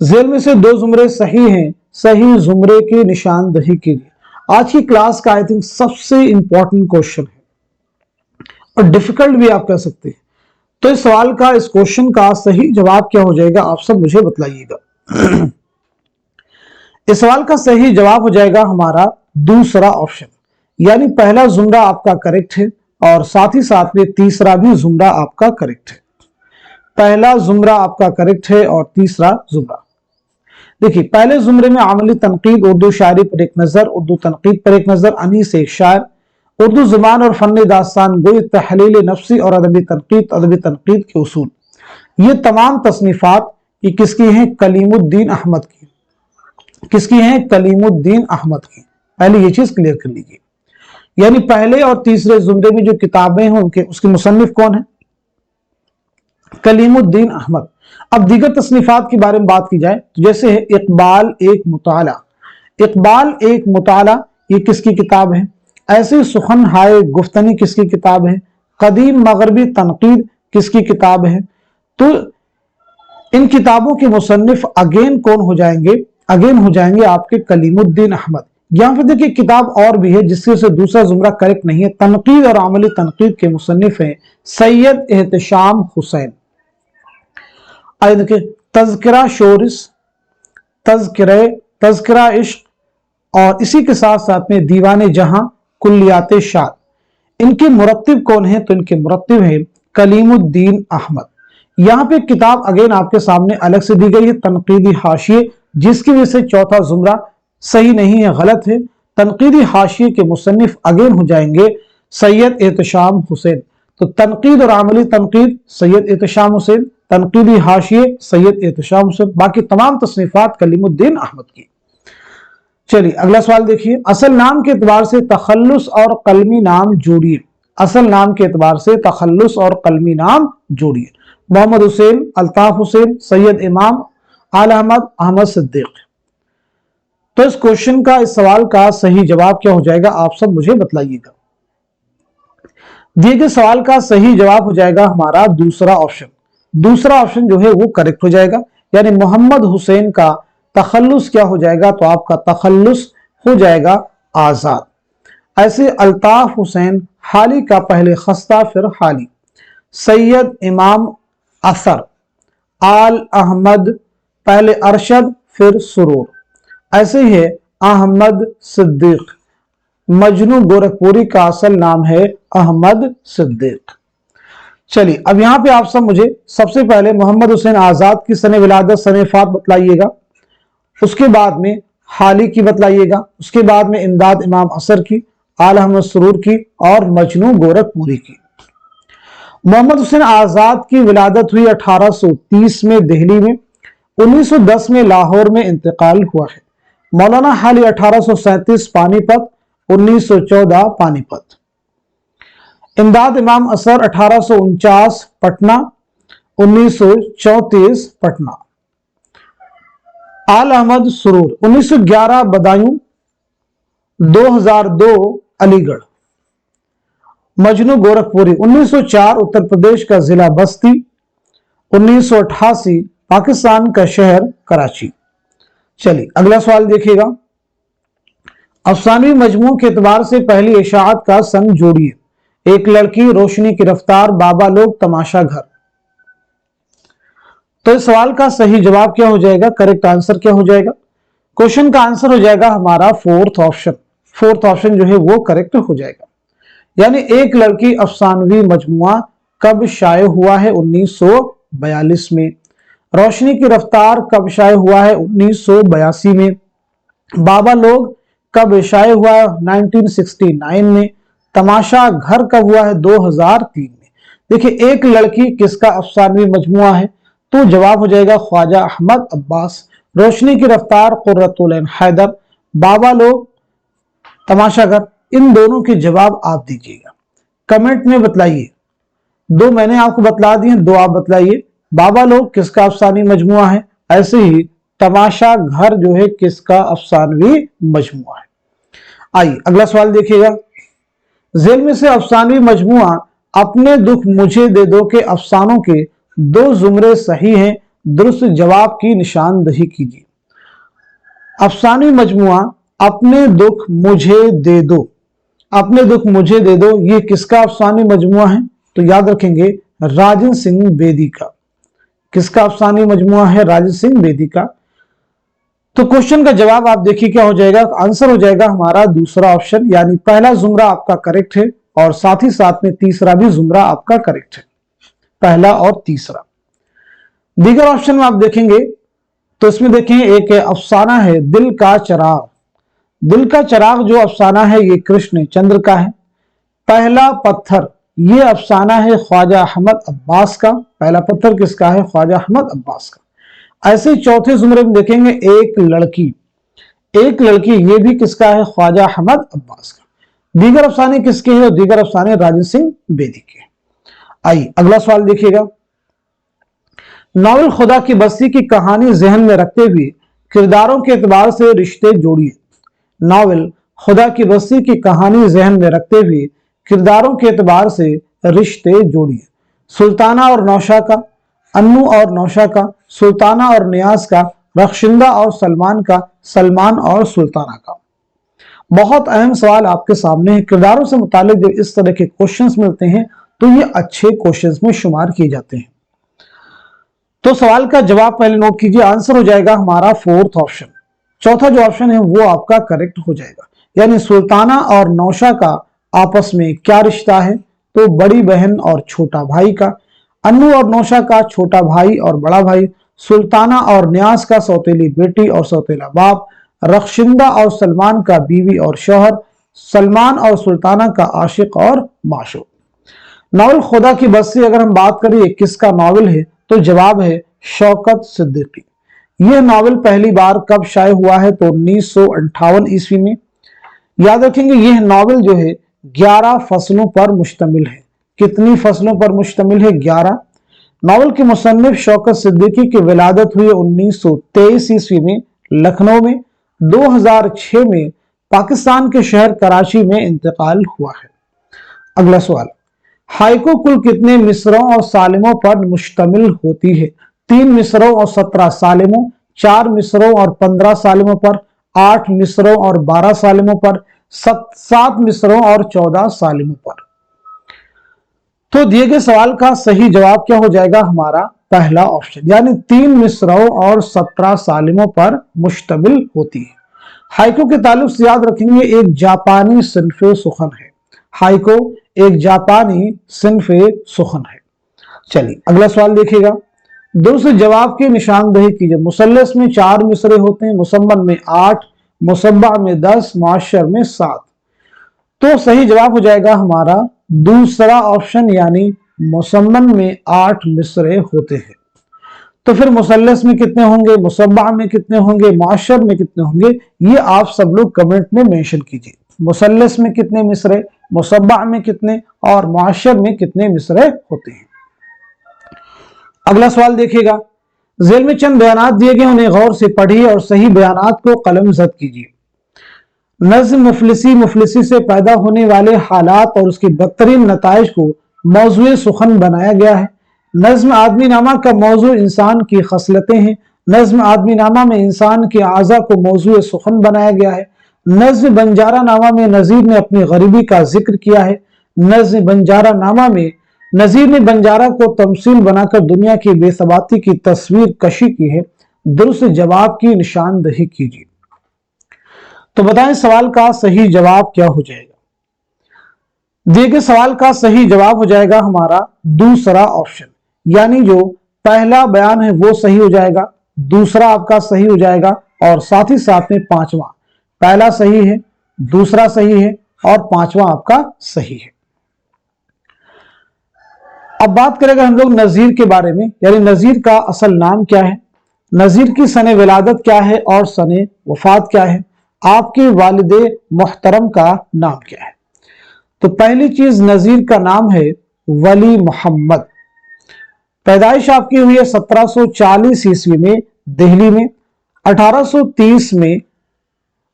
जेल में से दो जुमरे सही हैं, सही जुमरे की निशानदही कीजिए। आज की क्लास का आई थिंक सबसे इंपॉर्टेंट क्वेश्चन है और डिफिकल्ट भी आप कह सकते हैं। तो इस सवाल का, इस क्वेश्चन का सही जवाब क्या हो जाएगा, आप सब मुझे बतलाइएगा। इस सवाल का सही जवाब हो जाएगा हमारा दूसरा ऑप्शन, यानी पहला जुमरा आपका करेक्ट है और साथ ही साथ में तीसरा भी जुमरा आपका करेक्ट है। पहला जुमरा आपका करेक्ट है और तीसरा जुमरा। देखिए पहले जुमरे में अमली तनकीद, उर्दू शायरी पर एक नजर, उर्दू तनकीद पर एक नजर, अनीस एक शायर, उर्दू जुबान और फन दास्तान गोई, तहलील नफ्सी और अदबी तनकीद के उसूल। ये तमाम तसनीफात ये किसकी हैं? कलीमुद्दीन अहमद की। किसकी हैं? कलीमुद्दीन अहमद की। पहले ये चीज क्लियर कर लीजिए। यानी पहले और तीसरे जुमरे में जो किताबें हैं उनके उसके मुसन्निफ कौन है? कलीमुद्दीन अहमद। अब दीगर तसनीफात के बारे में बात की जाए तो जैसे है इकबाल एक मुताला। इकबाल एक मुताला ये किसकी किताब है? ऐसे सुखन हाय गुफ्तनी किसकी किताब है? कदीम मगरबी तनकीद किसकी किताब है? तो इन किताबों के मुसन्निफ अगेन कौन हो जाएंगे? अगेन हो जाएंगे आपके कलीमुद्दीन अहमद। यहां पर देखिए किताब और भी है जिससे से दूसरा जुमरा करेक्ट नहीं है। तनकीद और अमली तनकीद के मुसन्निफ हैं सैयद एहतशाम हुसैन। देखिए तज़किरा शोरिस, तज़किरा इश्क और इसी के साथ साथ में दीवाने जहां, कुल्लियात शाद। इनके मुरत्तिब कौन है? तो इनके मुरत्तिब हैं कलीमुद्दीन अहमद। यहां पे किताब अगेन आपके सामने अलग से दी गई है, तनकीदी हाशिये, जिसकी वजह से चौथा जुमरा सही नहीं है, गलत है। तनकीदी हाशिये के मुसन्निफ अगेन हो जाएंगे सैयद एहतशाम हुसैन। तो तनकीद और अमली तनकीद सैयद एहतशाम हुसैन, तनकीदी हाशिये सैयद एहतशाम हुसैन, बाकी तमाम तसनीफात कलीमुद्दीन अहमद की। चलिए अगला सवाल देखिए। असल नाम के एतबार से तखल्लुस और कलमी नाम जोड़िए। असल नाम के एतबार से तखल्लुस और कलमी नाम जोड़िए। मोहम्मद हुसैन, अल्ताफ हुसैन, सैयद इमाम, आल अहमद, अहमद सिद्दीक। तो इस क्वेश्चन का, इस सवाल का सही जवाब क्या हो जाएगा, आप सब मुझे बतलाइएगा। दिए गए सवाल का सही जवाब हो जाएगा हमारा दूसरा ऑप्शन। दूसरा ऑप्शन जो है वो करेक्ट हो जाएगा, यानी मोहम्मद हुसैन का तखल्लुस क्या हो जाएगा? तो आपका तखल्लुस हो जाएगा आजाद। ऐसे अल्ताफ हुसैन हाली का पहले खस्ता फिर हाली, सैयद इमाम असर, आल अहमद पहले अरशद फिर सुरूर। ऐसे ही है अहमद सिद्दीक। मजनू गोरखपुरी का असल नाम है अहमद सिद्दीक। चलिए अब यहां पे आप सब मुझे सबसे पहले मोहम्मद हुसैन आजाद की सने विलादत, सने वफात बतलाइएगा। उसके बाद में हाली की बतलाइएगा। उसके बाद में इमदाद इमाम असर की, आल अहमद सुरूर की और मजनू गोरखपुरी की। मोहम्मद हुसैन आजाद की विलादत हुई 1830 में दिल्ली में। 1910 में लाहौर में इंतकाल हुआ है। मौलाना हाली 1837 पानीपत, 1914 पानीपत। इमदाद इमाम असर 1849 पटना, 1934 पटना। आल अहमद सुरूर 1911 बदायूं, 2002 अलीगढ़। मजनू गोरखपुरी 1904 उत्तर प्रदेश का जिला बस्ती, 1988 पाकिस्तान का शहर कराची। चलिए अगला सवाल देखिएगा। अफसानवी मजमू के एतबार से पहली इशाअत का सन जोड़िए। एक लड़की, रोशनी की रफ्तार, बाबा लोग, तमाशा घर। तो इस सवाल का सही जवाब क्या हो जाएगा, करेक्ट आंसर क्या हो जाएगा? क्वेश्चन का आंसर हो जाएगा हमारा फोर्थ ऑप्शन। फोर्थ ऑप्शन जो है वो करेक्ट हो जाएगा। यानी एक लड़की अफसानवी मजमुआ कब शाये हुआ है? 1942 में। रोशनी की रफ्तार कब शाये हुआ है? 1982 में। बाबा लोग कब शाये हुआ है? 1969 में। तमाशा घर कब हुआ है? 2003 में। देखिए, एक लड़की किसका अफसानवी मजमुआ है? तो जवाब हो जाएगा ख्वाजा अहमद अब्बास। रोशनी की रफ्तार कुर्रतुल ऐन हैदर। बाबा लोग, तमाशा घर, इन दोनों के जवाब आप दीजिएगा, कमेंट में बतलाइए। दो मैंने आपको बतला दिए, दो आप बतलाइए। बाबा लोग किसका अफसानी मजमुआ है? ऐसे ही तमाशा घर जो है किसका अफसानवी मजमुआ है? आइए अगला सवाल देखिएगा। जेल में से अफसानवी मजमुआ अपने दुख मुझे दे दो के अफसानों के दो जुमरे सही हैं, दुरुस्त जवाब की निशानदही कीजिए। अफसानवी मजमुआ अपने दुख मुझे दे दो, अपने दुख मुझे दे दो, ये किसका अफसानी मजमुआ है? तो याद रखेंगे राजन सिंह बेदी का। किसका अफसानी मजमुआ है? राजन सिंह बेदी का। तो क्वेश्चन का जवाब आप देखिए क्या हो जाएगा, आंसर हो जाएगा हमारा दूसरा ऑप्शन, यानी पहला जुमरा आपका करेक्ट है और साथ ही साथ में तीसरा भी जुमरा आपका करेक्ट है, पहला और तीसरा। दीगर ऑप्शन में आप देखेंगे तो इसमें देखें एक अफसाना है दिल का चराग। दिल का चराग जो अफसाना है ये कृष्ण चंद्र का है। पहला पत्थर ये अफसाना है ख्वाजा अहमद अब्बास का। पहला पत्थर किसका है? ख्वाजा अहमद अब्बास का। ऐसे चौथे जुमरे में देखेंगे एक लड़की, एक लड़की ये भी किसका है? ख्वाजा अहमद अब्बास का। दीगर अफसाने किसके हैं? दीगर अफसाने राजन सिंह बेदी के। आइए अगला सवाल देखिएगा। नॉवल खुदा की बस्ती की कहानी जहन में रखते हुए किरदारों के एतबार से रिश्ते जोड़िए। नॉवल खुदा की बस्ती की कहानी जहन में रखते हुए किरदारों के एतबार से रिश्ते जोड़िए। सुल्ताना और नौशा का, अन्नू और नौशा का, सुल्ताना और नियाज का, रख्शिंदा और सलमान का, सलमान और सुल्ताना का। बहुत अहम सवाल आपके सामने है। किरदारों से मुतालिक जब इस तरह के क्वेश्चंस मिलते हैं तो ये अच्छे क्वेश्चंस में शुमार किए जाते हैं। तो सवाल का जवाब पहले नोट कीजिए, आंसर हो जाएगा हमारा फोर्थ ऑप्शन। चौथा जो ऑप्शन है वो आपका करेक्ट हो जाएगा। यानी सुल्ताना और नौशा का आपस में क्या रिश्ता है? तो बड़ी बहन और छोटा भाई का। अन्नू और नौशा का छोटा भाई और बड़ा भाई। सुल्ताना और न्याज का सौतेली बेटी और सौतेला बाप। रख्शिंदा और सलमान का बीवी और शौहर। सलमान और सुल्ताना का आशिक और माशूक। नॉवल खुदा की बस्ती अगर हम बात करें किसका नॉवल है तो जवाब है शौकत सिद्दीकी। यह नॉवल पहली बार कब शाये हुआ है? तो 1958 ईस्वी में। याद रखेंगे यह नॉवल जो है 11 फसलों पर मुश्तमिल है। कितनी फसलों पर मुश्तमिल है? 11। नॉवल के मुसन्निफ शौकत सिद्दीकी की विलादत हुई 1923 ईस्वी में लखनऊ में। 2006 में पाकिस्तान के शहर कराची में इंतकाल हुआ है। अगला सवाल, हाइको कुल कितने मिसरों और सालिमों पर मुश्तमिल होती है? 3 मिसरों और 17 सालिमों, 4 मिसरों और 15 सालिमों पर, 8 मिसरों और 12 सालिमों पर, 7 मिसरों और 14 सालिमों पर। तो दिए गए सवाल का सही जवाब क्या हो जाएगा? हमारा पहला ऑप्शन, यानी 3 मिसरों और 17 सालिमों पर मुश्तमिल होती है। हाइको के ताल्लुक से याद रखेंगे एक जापानी सिन्फ़े सुखन है। हाइको एक जापानी सिन्फ़े सुखन है। चलिए अगला सवाल देखिएगा। दुरुस्त जवाब की निशानदेही कीजिए। मुसल्लस में 4 मिसरे होते हैं, मुसम्मन में 8, मुसब्बा में 10, मुअश्शर में 7। तो सही जवाब हो जाएगा हमारा दूसरा ऑप्शन, यानी मुसम्मन में 8 मिसरे होते हैं। तो फिर मुसल्लस में कितने होंगे, मुसब्बा में कितने होंगे, मुअश्शर में कितने होंगे, ये आप सब लोग कमेंट में मेंशन कीजिए। मुसल्लस में कितने मिसरे, मुसब्बा में कितने और मुअश्शर में कितने मिसरे होते हैं। अगला सवाल देखिएगा। जेल में चंद बयानात दिए गए, उन्हें गौर से पढ़िए और सही बयानात को कलमजद कीजिए। नज्म मुफलिसी से पैदा होने वाले हालात और उसके बदतरीन नताइज को मौजूए सुखन बनाया गया है। नज्म आदमी नामा का मौजू इंसान की खसलतें हैं। नज्म आदमी नामा में इंसान के आज़ा को मौजूए सुखन बनाया गया है। नज्म बंजारा नामा में नज़ीर ने अपनी गरीबी का जिक्र किया है। नज़्म बंजारा नामा में नज़ीर ने बंजारा को तमसील बनाकर दुनिया की बेसबाती की तस्वीर कशी की है। दुरुस्त जवाब की निशानदही कीजिए। तो बताएं सवाल का सही जवाब क्या हो जाएगा। दिए गए सवाल का सही जवाब हो जाएगा हमारा दूसरा ऑप्शन, यानी जो पहला बयान है वो सही हो जाएगा, दूसरा आपका सही हो जाएगा और साथ ही साथ में पांचवा, पहला सही है, दूसरा सही है और पांचवा आपका सही है। अब बात करेंगे हम लोग नज़ीर के बारे में, यानी नज़ीर का असल नाम क्या है, नज़ीर की सने विलादत क्या है और सने वफात क्या है, आपके वालिदे मुहतरम का नाम क्या है। तो पहली चीज, नज़ीर का नाम है वली मोहम्मद। पैदाइश आपकी हुई है 1740 ईस्वी में दिल्ली में। 1830 में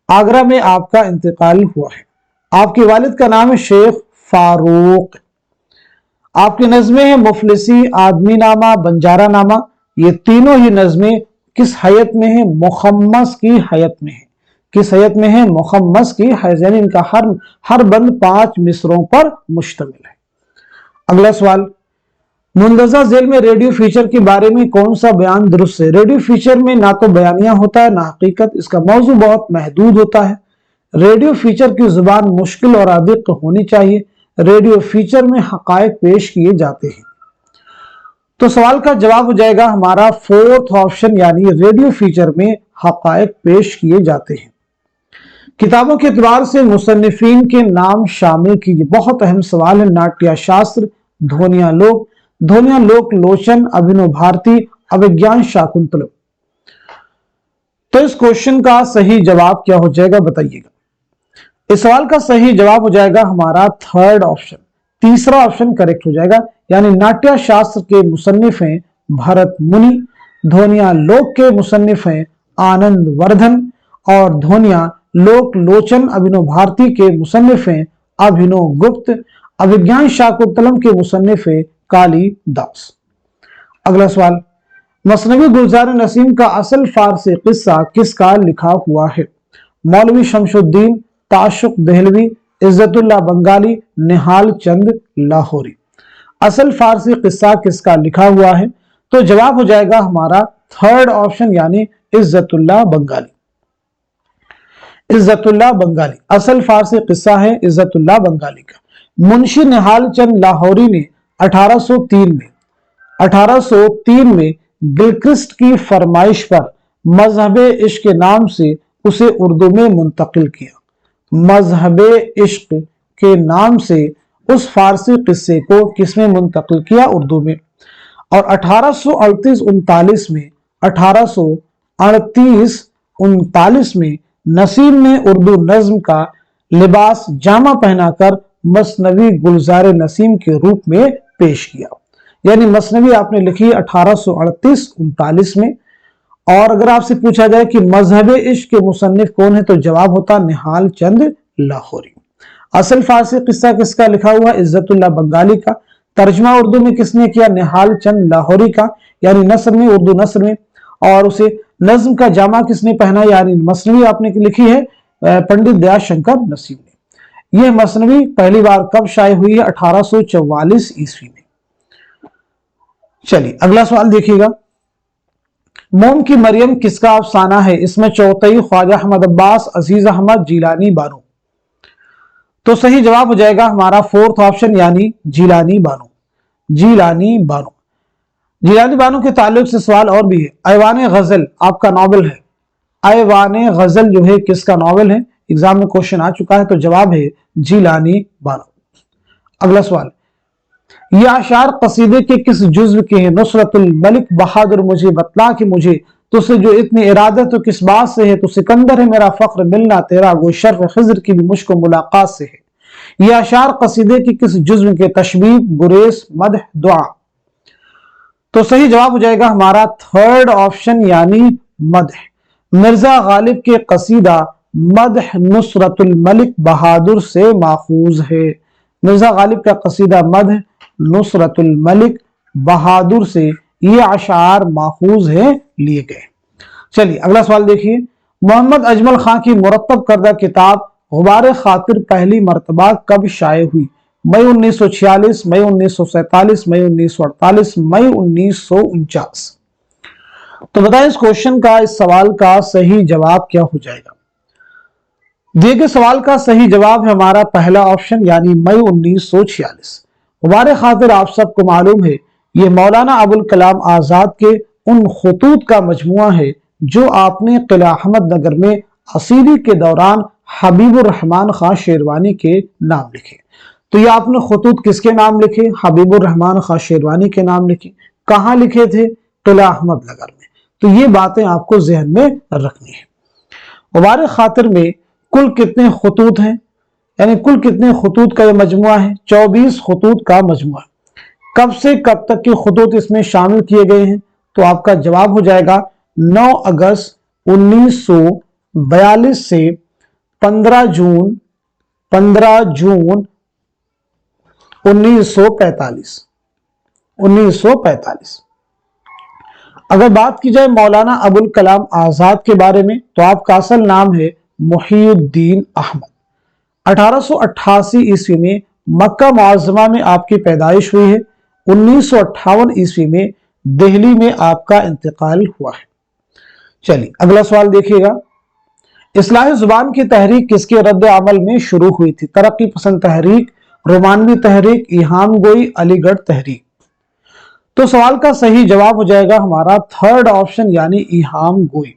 आगरा में आपका इंतकाल हुआ है। आपके वालिद का नाम है शेख फारूक। आपकी नज़में हैं मुफलिसी, आदमी नामा, बंजारा नामा। ये तीनों ही नज़में किस हैयत में है? मुखम्मस की हैयत में है। किस हैयत में है? मुखम्मस की हैयत, यानी इनका हर बंद 5 मिसरों पर मुश्तमिल है। अगला सवाल, मुंदजा जेल में रेडियो फीचर के बारे में कौन सा बयान दुरुस्त है? रेडियो फीचर में ना तो बयानिया होता है ना हकीकत, इसका मौजू बहुत महदूद होता है। रेडियो फीचर की जुबान मुश्किल और अदीक होनी चाहिए। रेडियो फीचर में हकायक पेश किए जाते हैं। तो सवाल का जवाब हो जाएगा हमारा फोर्थ ऑप्शन, यानी रेडियो फीचर में हकायक पेश किए जाते हैं। किताबों के एतबार से मुसन्निफीन के नाम शामिल कीजिए। बहुत अहम सवाल है। नाट्य शास्त्र, ध्वनिया लोक लोचन, अभिनव भारती, अभिज्ञान शाकुंतलम। तो इस क्वेश्चन का सही जवाब क्या हो जाएगा बताइएगा। इस सवाल का सही जवाब हो जाएगा हमारा थर्ड ऑप्शन, तीसरा ऑप्शन करेक्ट हो जाएगा। यानी नाट्य शास्त्र के मुसन्निफ हैं भरत मुनि, ध्वनिया लोक के मुसन्निफ हैं आनंद वर्धन और ध्वनिया लोक लोचन अभिनव भारती के मुसन्निफ हैं अभिनव गुप्त, अभिज्ञान शाकुंतलम के मुसन्निफ हैं कालिदास। अगला सवाल, मसनवी गुलजार नसीम का असल फारसी किस्सा किसका लिखा हुआ है? मौलवी शमशुद्दीन, ताशुक देहलवी, इज्जतुल्लाह बंगाली, निहाल चंद लाहौरी। असल फारसी किस्सा किसका लिखा हुआ है? तो जवाब हो जाएगा हमारा थर्ड ऑप्शन, यानी इज्जतुल्लाह बंगाली। इज्जतुल्लाह बंगाली असल फारसी किस्सा है इज्जतुल्लाह बंगाली का। मुंशी निहाल चंद लाहौरी ने 1803 में गिलक्रिस्ट की फरमाइश पर मजहबे इश्क के नाम से उसे उर्दू में मुंतकिल किया। मजहबे इश्क के नाम से उस फारसी किस्से को किसमें मुंतकिल किया? उर्दू में। और 1838-39 में नसीम ने उर्दू नज्म का लिबास जामा पहनाकर मसनवी गुलजार नसीम के रूप में पेश किया। यानी मसनवी आपने लिखी 1838-39 में। और अगर आपसे पूछा जाए कि मजहबे इश्क के मुसन्निफ कौन है, तो जवाब होता निहाल चंद लाहौरी। असल फारसी किस्सा किसका लिखा हुआ? इज्जतुल्लाह बंगाली का। तर्जमा उर्दू में किसने किया? निहाल चंद लाहौरी का, यानी नस्र में, उर्दू नस्र में। और उसे नज्म का जामा किसने पहना? यानी मसनवी आपने लिखी है पंडित दया शंकर नसीम ने। यह मसनवी पहली बार कब शाये हुई है? 1844 ईस्वी में। चलिए अगला सवाल देखिएगा। मोम की मरियम किसका अफसाना है? इसमें चौथई, ख्वाजा अहमद अब्बास, अजीज अहमद, जिलानी बानो। तो सही जवाब हो जाएगा हमारा फोर्थ ऑप्शन, यानी जिलानी बानो। जिलानी बानो। जिलानी बानो के ताल्लुक से सवाल और भी है। ऐवान गजल आपका नॉवल है। ऐवान गजल जो है किसका नॉवल है? एग्जाम में क्वेश्चन आ चुका है, तो जवाब है जिलानी बानो। अगला सवाल, ये आशार कसीदे के किस जुज्व के हैं? नुसरतुल मलिक बहादुर मुझे बतला कि मुझे तुझसे जो इतनी इरादत तो किस बात से है? तो सिकंदर है मेरा फख्र मिलना तेरा, वो शर्फ खिज्र की भी मुझको मुलाकात से है। ये आशार कसीदे के किस जुज्व के? तशबीह, गुरेस, मदह, दुआ। तो सही जवाब हो जाएगा हमारा थर्ड ऑप्शन, यानी मदह। मिर्जा गालिब के कसीदा मदह नुसरतुल मलिक बहादुर से माखूज है। मिर्जा गालिब का कसीदा मदह नुसरतुल मलिक बहादुर से ये अशार माखूज है, लिए गए। चलिए अगला सवाल देखिए। मोहम्मद अजमल खां की मुरत्तब करदा किताब गुबार खातिर पहली मर्तबा कब शाये हुई? मई 1946, मई 1947, मई 1948, मई 1949। तो बताएं इस क्वेश्चन का, इस सवाल का सही जवाब क्या हो जाएगा। दिए गए सवाल का सही जवाब है हमारा पहला ऑप्शन यानी मई 1946। हमारे खातिर आप सबको मालूम है ये मौलाना अबुल कलाम आजाद के उन खतूत का मजमुआ है जो आपने किला अहमद नगर में असीरी के दौरान हबीबुर रहमान खां शेरवानी के नाम लिखे। तो ये आपने खतूत किसके नाम लिखे? हबीबुर रहमान खां शेरवानी के नाम लिखे। कहाँ लिखे थे? किला अहमद नगर में। तो ये बातें आपको जहन में रखनी है। हमारे खातिर में कुल कितने खतूत हैं, यानी कुल कितने खतूत का ये मजमुआ है? 24 खतूत का मजमुआ। कब से कब तक के खतूत इसमें शामिल किए गए हैं? तो आपका जवाब हो जाएगा 9 अगस्त 1942 से 15 जून 1945। अगर बात की जाए मौलाना अबुल कलाम आजाद के बारे में तो आपका असल नाम है मुहीउद्दीन अहमद। 1888 ईस्वी में मक्का मुअज़्ज़मा में आपकी पैदाइश हुई है। 1958 ईस्वी में दिल्ली में आपका इंतकाल हुआ है। चलिए अगला सवाल देखिएगा। इस्लाही जुबान की तहरीक किसके रद्द अमल में शुरू हुई थी? तरक्की पसंद तहरीक, रोमानवी तहरीक, इहाम गोई, अलीगढ़ तहरीक। तो सवाल का सही जवाब हो जाएगा हमारा थर्ड ऑप्शन यानी इहाम गोई।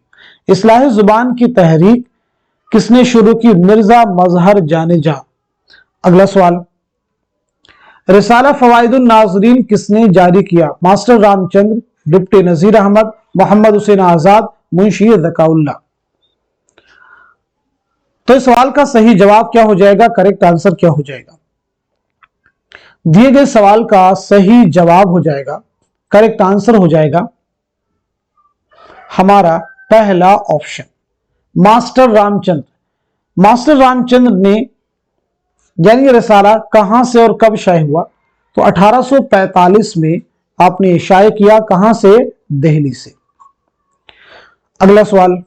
इस्लाही जुबान की तहरीक किसने शुरू की? मिर्जा मजहर जानेजा। अगला सवाल, रिसाला फवाइदुन नाज़रीन किसने जारी किया? मास्टर रामचंद्र, डिप्टी नजीर अहमद, मोहम्मद हुसैन आजाद, मुंशी ज़काउल्लाह। तो इस सवाल का सही जवाब क्या हो जाएगा? करेक्ट आंसर क्या हो जाएगा? दिए गए सवाल का सही जवाब हो जाएगा, करेक्ट आंसर हो जाएगा हमारा पहला option master Ramchandra. Master Ramchandra ने यानी रिसाला कहां से और कब शाये हुआ? तो 1845 में आपने शाये किया। कहां से? दिल्ली से। अगला सवाल,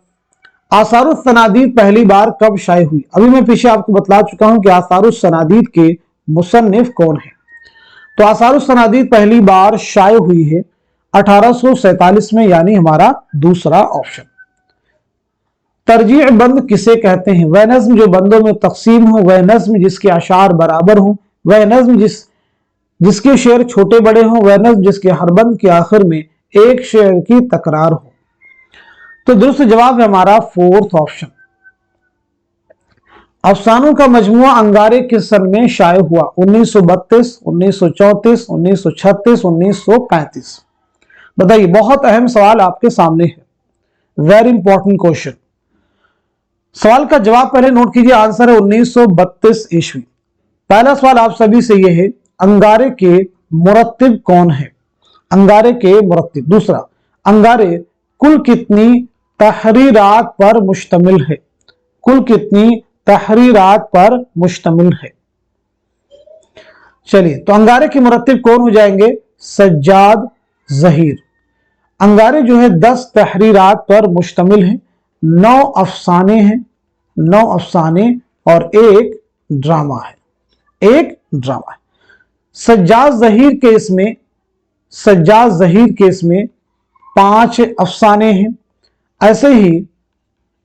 आसारुस सनादीद पहली बार कब शाये हुई? अभी मैं पीछे आपको बतला चुका हूं कि आसारुस सनादीद के मुसन्निफ कौन है। तो आसारुस सनादीद पहली बार शाये हुई है 1847 में, यानी हमारा दूसरा ऑप्शन। तरजीह बंद किसे कहते हैं? वह नज्म जो बंदों में तकसीम हो, वह नज्म जिसके अशार बराबर हो, वह नज्म जिसके शेर छोटे बड़े हो, वह नज्म जिसके हर बंद के आखिर में एक शेर की तकरार हो। तो दुरुस्त जवाब है हमारा फोर्थ ऑप्शन। अफसानों का मजमुआ अंगारे किस सन में शाये हुआ? 1932, 1934, 1936, 1935। बताइए, बहुत अहम सवाल आपके सामने है, वेरी इंपॉर्टेंट क्वेश्चन। सवाल का जवाब पहले नोट कीजिए, आंसर है 1932 ईस्वी। पहला सवाल आप सभी से यह है, अंगारे के मुरत्तिब कौन है? अंगारे के मुरत्तिब। दूसरा, अंगारे कुल कितनी तहरीरात पर मुश्तमिल है? कुल कितनी तहरीरात पर मुश्तमिल है? चलिए, तो अंगारे के मुरत्तिब कौन हो जाएंगे? सज्जाद ज़हीर। अंगारे जो है 10 तहरीरात पर मुश्तमिल है, 9 अफसाने हैं, 9 अफसाने और एक ड्रामा है, एक ड्रामा है। सज्जाद ज़हीर के इसमें 5 अफसाने हैं। ऐसे ही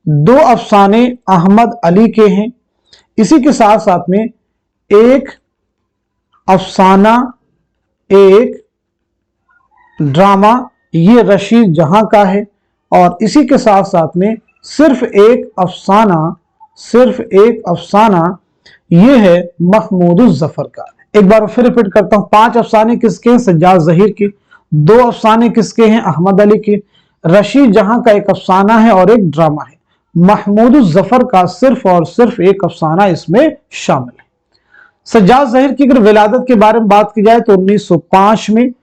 2 अफसाने अहमद अली के हैं। इसी के साथ साथ में एक अफसाना, एक ड्रामा ये रशीद जहां का है, और इसी के साथ साथ में सिर्फ एक अफसाना ये है महमूद जफर का। एक बार फिर रिपीट करता हूं, 5 अफसाने किसके हैं? सज्जाद ज़हीर के। 2 अफसाने किसके हैं? अहमद अली के। रशीद जहां का एक अफसाना है और एक ड्रामा है। महमूद जफर का सिर्फ और सिर्फ एक अफसाना इसमें शामिल है। सज्जाद ज़हीर की अगर विलादत के बारे में बात की जाए तो 1905 में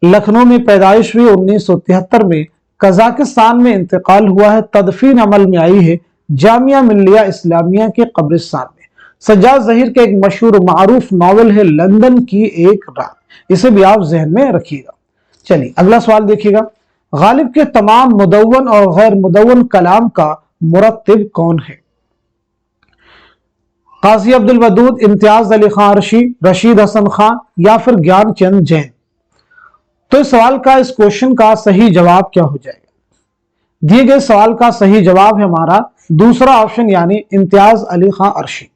लखनऊ में पैदाइश हुई। 1973 में कजाकिस्तान में इंतकाल हुआ है। तदफीन अमल में आई है जामिया मिल्लिया इस्लामिया के कब्रिस्तान में। सज्जाद ज़हीर का एक मशहूर मारूफ नॉवल है लंदन की एक रात, इसे भी आप जहन में रखिएगा। चलिए अगला सवाल देखिएगा, गालिब के तमाम मुदव्वन और गैर मुदव्वन कलाम का मुरत्तिब कौन है? काजी अब्दुल वदूद, इम्तियाज अली खान अर्शी, रशीद हसन खान या फिर ज्ञान चंद जैन। तो इस सवाल का, इस क्वेश्चन का सही जवाब क्या हो जाएगा? दिए गए सवाल का सही जवाब है हमारा दूसरा ऑप्शन यानी इम्तियाज अली खान अर्शी।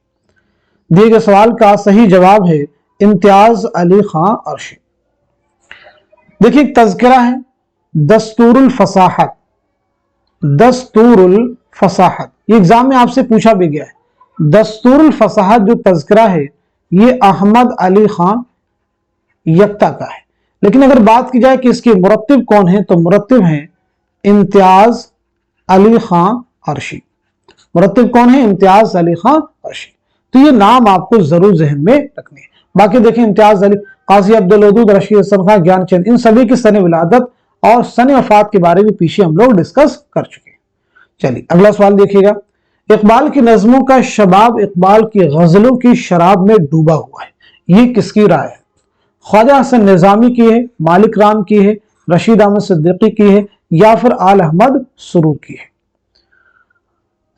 दिए गए सवाल का सही जवाब है इम्तियाज अली खान अर्शी। देखिए एक तज़किरा है दस्तूरुल फसाहत, दस्तूरुल फसाहत, ये एग्जाम में आपसे पूछा भी गया है। दस्तूरुल फसाहत जो तज़किरा है ये अहमद अली खान यक्ता का है, लेकिन अगर बात की जाए कि इसके मुरत्तिब कौन है तो मुरत्तिब हैं इम्तियाज अली खान अर्शी। मुरत्तिब कौन है? इम्तियाज अली खान अर्शी। तो ये नाम आपको जरूर जहन में रखने हैं। बाकी देखें इम्तियाज अली, काजी अब्दुल वदूद, रशीद हसन खान, ज्ञान चंद, इन सभी की सन विलादत और सन वफात के बारे में पीछे हम लोग डिस्कस कर चुके हैं। चलिए अगला सवाल देखिएगा। इकबाल की नज़मों का शबाब इकबाल की गजलों की शराब में डूबा हुआ है, ये किसकी राय है? ख्वाजा हसन निजामी की है, मालिक राम की है, रशीद अहमद सिद्दीकी की है या फिर आल अहमद सुरूर की है?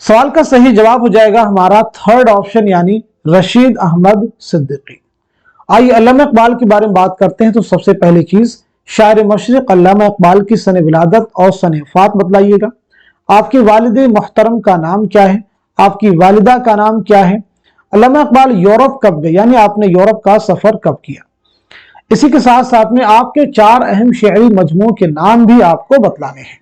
सवाल का सही जवाब हो जाएगा हमारा थर्ड ऑप्शन यानी रशीद अहमद सिद्दीकी। आइए अल्लामा इकबाल के बारे में बात करते हैं। तो सबसे पहली चीज, शायर मशरिक अल्लामा इकबाल की सन विलादत और सन वफात बतलाइएगा। आपके वालिद मोहतरम का नाम क्या है? आपकी वालिदा का नाम क्या है? अल्लामा इकबाल यूरोप कब गए, यानी आपने यूरोप का सफर कब किया? इसी के साथ साथ में आपके 4 अहम शेरी मजमू के नाम भी आपको बतलाने हैं।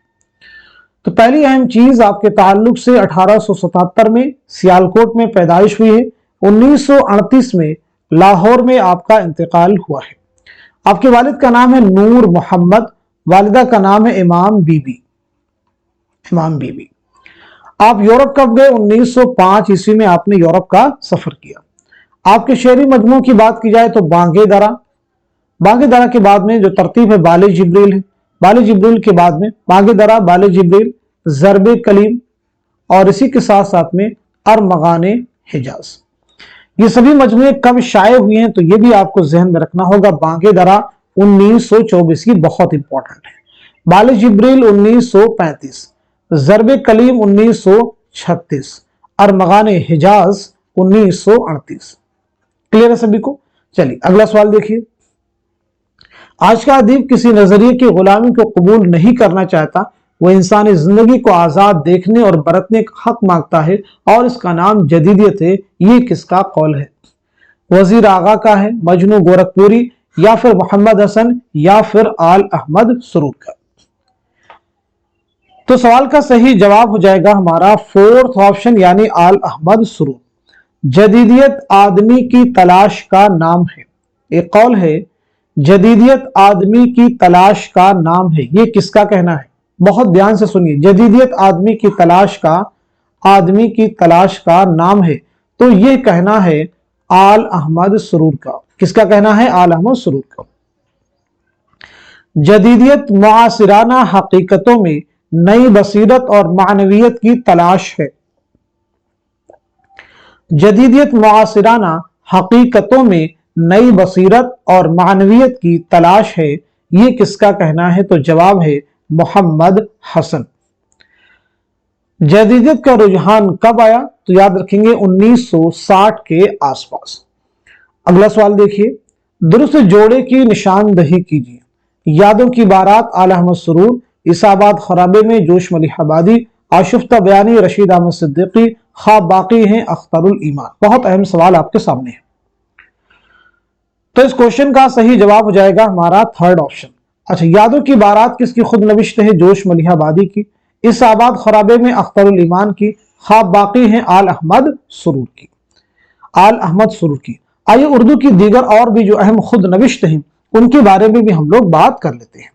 तो पहली अहम चीज, आपके ताल्लुक से 1877 में सियालकोट में पैदाइश हुई है, 1938 में लाहौर में आपका इंतकाल हुआ है। आपके वालिद का नाम है नूर मोहम्मद, वालिदा का नाम है इमाम बीबी, इमाम बीबी। आप यूरोप कब गए? 1905 ईस्वी में आपने यूरोप का सफर किया। आपके शेरी मजमू की बात की जाए तो बांगे दरा, बांगे दरा के बाद में जो तरतीब है बाले जिब्रील है, बाले जिब्रील के बाद में बांगे दरा, बाले जिब्रील, ज़रबे कलीम और इसी के साथ साथ में अरमगाने हिजाज। ये सभी मजमूए कब शाये हुए हैं तो ये भी आपको जहन में रखना होगा। बांगे दरा 1924 की बहुत इंपॉर्टेंट है, बाले जिब्रील 1935, ज़रबे कलीम 1936, अरमगाने हिजाज 1938। क्लियर है सभी को? चलिए अगला सवाल देखिए। आज का अदीब किसी नजरिए की गुलामी को कबूल नहीं करना चाहता, वह इंसानी जिंदगी को आजाद देखने और बरतने का हक मांगता है और इसका नाम जदीदियत है। ये किसका कौल है? वजीर आगा का है, मजनू गोरखपुरी या फिर मोहम्मद हसन या फिर आल अहमद सुरूर का? तो सवाल का सही जवाब हो जाएगा हमारा फोर्थ ऑप्शन यानी आल अहमद सुरूर। जदीदियत आदमी की तलाश का नाम है, एक कौल है जदीदियत आदमी की तलाश का नाम है। ये किसका कहना है? बहुत ध्यान से सुनिए। जदीदियत आदमी की तलाश का, आदमी की तलाश का नाम है, तो ये कहना है आल अहमद सुरूर का। किसका कहना है? आल अहमद सुरूर का। जदीदियत मुआसिराना हकीकतों में नई बसीरत और मानवियत की तलाश है। जदीदियत मुआसिराना हकीकतों में नई बसीरत और मानवियत की तलाश है, ये किसका कहना है? तो जवाब है मोहम्मद हसन। जदीदियत का रुझान कब आया? तो याद रखेंगे 1960 के आसपास। अगला सवाल देखिए। दुरुस्त जोड़े की निशानदही कीजिए। यादों की बारात आला अहमद सुरूर, इसाबाद खराबे में जोश मलिह आबादी, आशुफ्ता बयानी, रशीद अहमद सिद्दीकी, ख्वाब बाकी हैं अख्तरुल ईमान। बहुत अहम सवाल आपके सामने है। तो इस क्वेश्चन का सही जवाब हो जाएगा हमारा थर्ड ऑप्शन। अच्छा, यादों की बारात किसकी खुद नविश्त है? जोश मलिह आबादी की। इस आबाद खराबे में अख्तरुल ईमान की। ख्वाब बाकी हैं आल अहमद सुरूर की, आल अहमद सुरूर की। आइए उर्दू की दीगर और भी जो अहम खुद नविश्त हैं उनके बारे में भी हम लोग बात कर लेते हैं।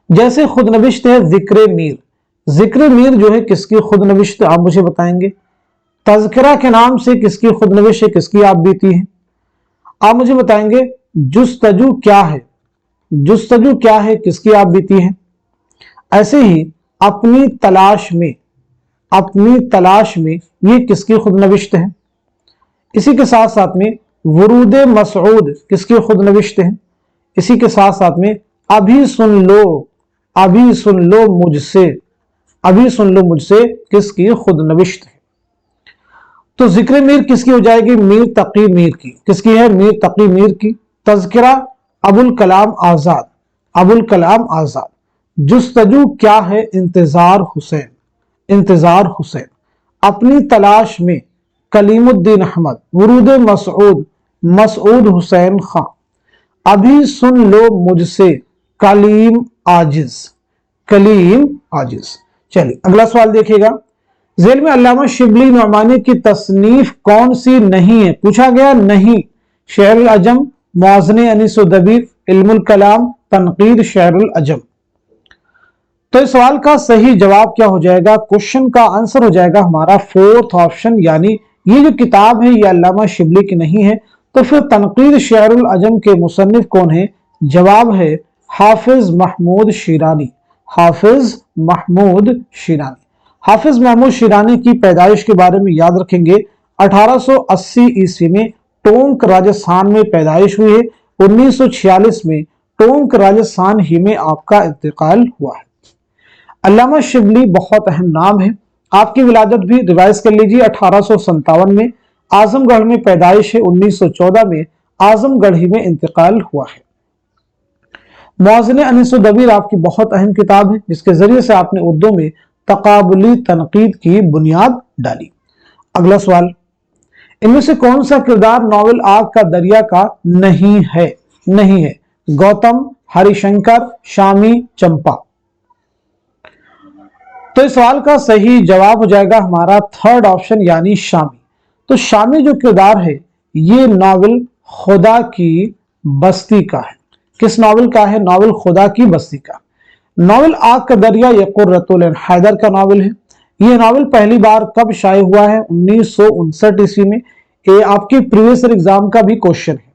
जैसे खुद नविश्त है जिक्र मीर। जिक्र मीर जो है किसकी खुद नविश्त आप मुझे बताएंगे? तज़किरा के नाम से किसकी खुद नविश्त है, किसकी आप बीती है? आप मुझे बताएंगे जुस्तजू क्या है? जुस्तजू क्या है, किसकी आप बीती है? ऐसे ही अपनी तलाश में, अपनी तलाश में ये किसकी खुद नविश्त है? इसी के साथ साथ में वरूद मसऊद किसकी खुद नविश्त है? इसी के साथ साथ में अभी सुन लो, अभी सुन लो मुझसे, अभी सुन लो मुझसे किसकी खुद नविश्त है? तो जिक्र मीर किसकी हो जाएगी? मीर तकी मीर की। किसकी है? मीर तकी मीर की। तज़किरा अबुल कलाम आजाद, अबुल कलाम आजाद। जुस्तजू क्या है? इंतजार हुसैन, इंतजार हुसैन। अपनी तलाश में कलीमुद्दीन अहमद, वुरूद मसऊद, मसऊद हुसैन खां। अभी सुन लो मुझसे कलीम आजिज, कलीम आजिज। चलिए अगला सवाल देखिएगा। जेल में अल्लामा शिबली नुमानी की तसनीफ कौन सी नहीं है? पूछा गया नहीं। शेर अजम, मुआज़ने अनीस दबीर, इल्मुल कलाम, तनकीद शेर अजम। तो इस सवाल का सही जवाब क्या हो जाएगा? क्वेश्चन का आंसर हो जाएगा हमारा फोर्थ ऑप्शन, यानी ये जो किताब है ये अल्लामा शिबली की नहीं है। तो फिर तनकीद शेरुल अजम के मुसन्निफ कौन है? जवाब है हाफिज महमूद शिरानी, हाफिज महमूद शिरानी। हाफिज महमूद शिरानी की पैदाइश के बारे में याद रखेंगे। 1880 ईस्वी में टोंक राजस्थान में पैदाइश हुई है। 1946 में टोंक राजस्थान ही में आपका इंतकाल हुआ है। अल्लामा शिबली बहुत अहम नाम है। आपकी विलादत भी रिवाइज कर लीजिए। 1857 में आजमगढ़ में पैदाइश है। 1914 में आजमगढ़ ही में इंतकाल हुआ है। मुआज़ने अनीस दबीर आपकी बहुत अहम किताब है, जिसके जरिए से आपने उर्दू में तकाबुली तनकीद की बुनियाद डाली। अगला सवाल, इनमें से कौन सा किरदार नॉवेल आग का दरिया का नहीं है? नहीं है। गौतम, हरिशंकर, शामी, चंपा। तो इस सवाल का सही जवाब हो जाएगा हमारा थर्ड ऑप्शन, यानी शामी। तो शामी जो किरदार है ये नॉवेल खुदा की बस्ती का है। किस नॉवेल का है? नॉवेल खुदा की बस्ती का। नॉवेल आग का दरिया ये कुर्रतुल ऐन हैदर का नॉवेल है। यह नॉवेल पहली बार कब शाये हुआ है? 1959 ईस्वी में। ये आपके प्रीवियस ईयर एग्जाम का भी क्वेश्चन है।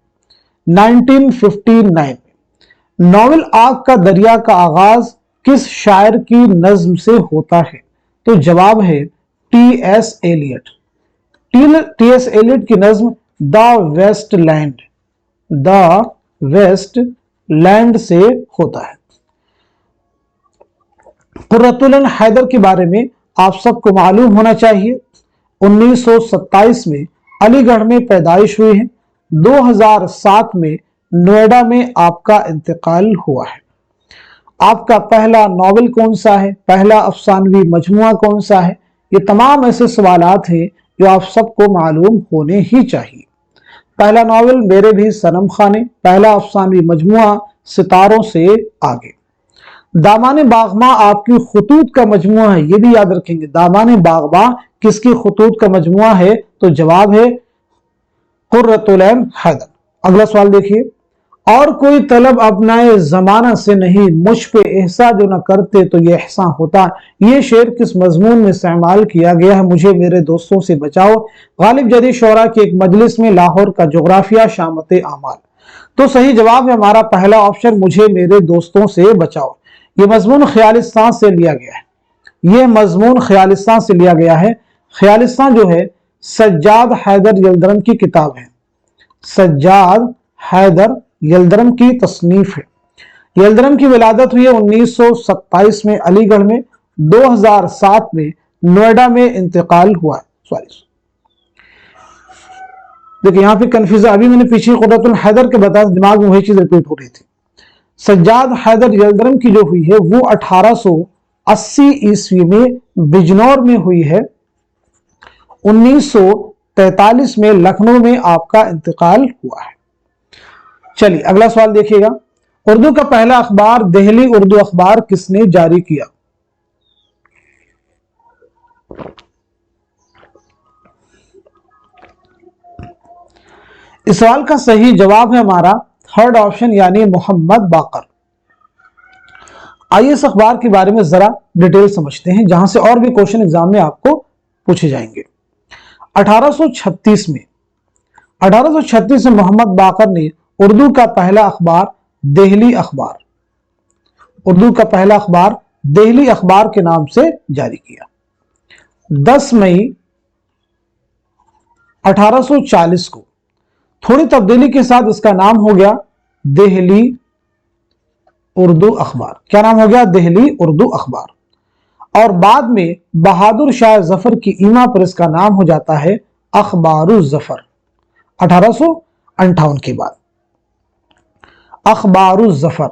1959 में नॉवेल आग का दरिया का आगाज किस शायर की नज्म से होता है? तो जवाब है T S Eliot. T S Eliot की नज्म the Waste Land, the Waste Land से होता है। कुर्रतुल ऐन हैदर के बारे में आप सबको मालूम होना चाहिए। 1927 में अलीगढ़ में पैदाइश हुई है। 2007 में नोएडा में आपका इंतकाल हुआ है। आपका पहला नॉवेल कौन सा है? पहला अफसानवी मजमुआ कौन सा है? ये तमाम ऐसे सवालात हैं जो आप सबको मालूम होने ही चाहिए। पहला नॉवेल मेरे भी सनम खाने, पहला अफसानवी मजमुआ सितारों से आगे। दामाने बागबा आपकी खुतूत का मजमुआ है, ये भी याद रखेंगे। दामाने बागबा किसकी खुतूत का मजमुआ है? तो जवाब है कुर्रतुल ऐन हैदर। अगला सवाल देखिए। और कोई तलब अपनाए जमाना से नहीं, मुझ पे एहसा जो न करते तो ये एहसा होता। ये शेर किस मजमून में इस्तेमाल किया गया है? मुझे मेरे दोस्तों से बचाओ। गालिब जदीद शोरा की एक मजलिस में, लाहौर का जोग्राफिया, शामत आमाल। तो सही जवाब है हमारा पहला ऑप्शन, मुझे मेरे दोस्तों से बचाओ। ये मजमून ख्यालिस्तान से लिया गया है। ये मजमून ख्यालिस्तान से लिया गया है। ख्यालिस्तान जो है सज्जाद हैदर यल्दरम की किताब है। सज्जाद हैदर यल्दरम की तसनीफ है। यल्दरम की विलादत हुई है 1927 में अलीगढ़ में। 2007 में नोएडा में इंतकाल हुआ है। सॉरी देखिए यहां पे कंफ्यूजन, अभी मैंने पीछे कुर्रतुल हैदर के बताया, दिमाग में वही चीज रिपीट हो रही थी। सज्जाद हैदर यल्दरम की जो हुई है वो 1880 ईस्वी में बिजनौर में हुई है। 1943 में लखनऊ में आपका इंतकाल हुआ है। चलिए अगला सवाल देखिएगा। उर्दू का पहला अखबार दिल्ली उर्दू अखबार किसने जारी किया? इस सवाल का सही जवाब है हमारा थर्ड ऑप्शन, यानी मोहम्मद बाकर। आइए इस अखबार के बारे में जरा डिटेल समझते हैं, जहां से और भी क्वेश्चन एग्जाम में आपको पूछे जाएंगे। 1836 में मोहम्मद बाकर ने उर्दू का पहला अखबार दिल्ली अखबार, उर्दू का पहला अखबार दिल्ली अखबार के नाम से जारी किया। 10 मई 1840 को थोड़ी तब्दीली के साथ इसका नाम हो गया दिल्ली उर्दू अखबार। क्या नाम हो गया? दिल्ली उर्दू अखबार। और बाद में बहादुर शाह जफर की ईमा पर इसका नाम हो जाता है अखबारुज़्ज़फ़र 1858 के बाद। अखबारुज़्ज़फ़र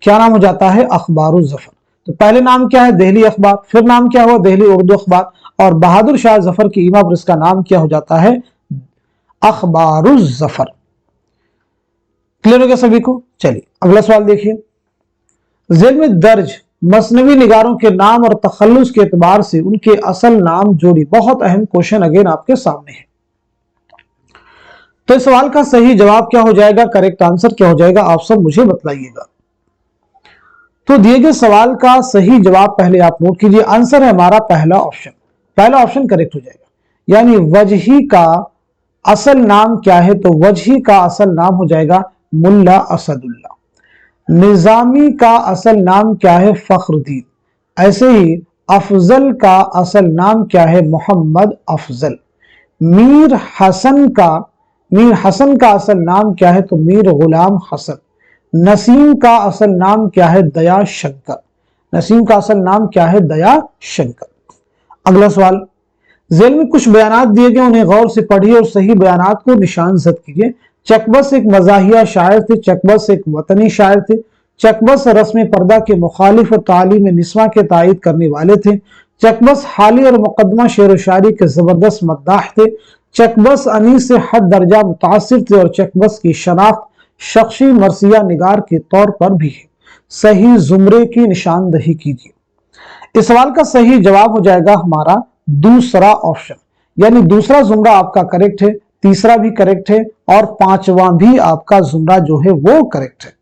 क्या नाम हो जाता है? अखबारुज़्ज़फ़र। तो पहले नाम क्या है? दहली अखबार, फिर नाम क्या हुआ? दहली उर्दू अखबार, और बहादुर शाह जफर की ईमा पर इसका नाम क्या हो जाता है? अखबारुज़्ज़फ़र। क्लियर हो गया सभी को? चलिए अगला सवाल देखिए। ज़ेल में दर्ज मसनवी निगारों के नाम और तखल्लुस के एतबार से उनके असल नाम जोड़ी। बहुत अहम क्वेश्चन अगेन आपके सामने है। तो इस सवाल का सही जवाब क्या हो जाएगा? करेक्ट आंसर क्या हो जाएगा? आप सब मुझे बतलाइएगा। तो दिए गए सवाल का सही जवाब पहले आप नोट कीजिए। आंसर है हमारा पहला ऑप्शन। पहला ऑप्शन करेक्ट हो जाएगा, यानी वजही का असल नाम क्या है? तो वजही का असल नाम हो जाएगा मुल्ला असदुल्ला। निजामी का असल नाम क्या है? फखरुद्दीन। ऐसे ही अफजल का असल नाम क्या है? मोहम्मद अफजल। मीर हसन का असल नाम क्या है? तो मीर गुलाम हसन। नसीम का असल नाम क्या है? दया शंकर। नसीम का असल नाम क्या है? दया शंकर। अगला सवाल, ज़ेल में कुछ बयानात दिए गए, उन्हें गौर से पढ़िए और सही बयानात को निशान ज़द कीजिए। चकबस एक मज़ाहिया शायर थे, चकबस एक वतनी शायर थे, चकबस रस्म पर्दा के मुखालिफ और तालीम निस्वा के तायद करने वाले थे, चकबस हाली और मुकदमा शेर व शायरी के ज़बरदस्त मद्दाह थे, चकबस अनीस से हद दर्जा मुतासिर थे, और चकबस की शनाख्त शख्सी मरसिया निगार के तौर पर भी है। सही जुमरे की निशानदही कीजिए। इस सवाल का सही जवाब हो जाएगा हमारा दूसरा ऑप्शन, यानी दूसरा जुमरा आपका करेक्ट है, तीसरा भी करेक्ट है, और पांचवा भी आपका जुमरा जो है वो करेक्ट है।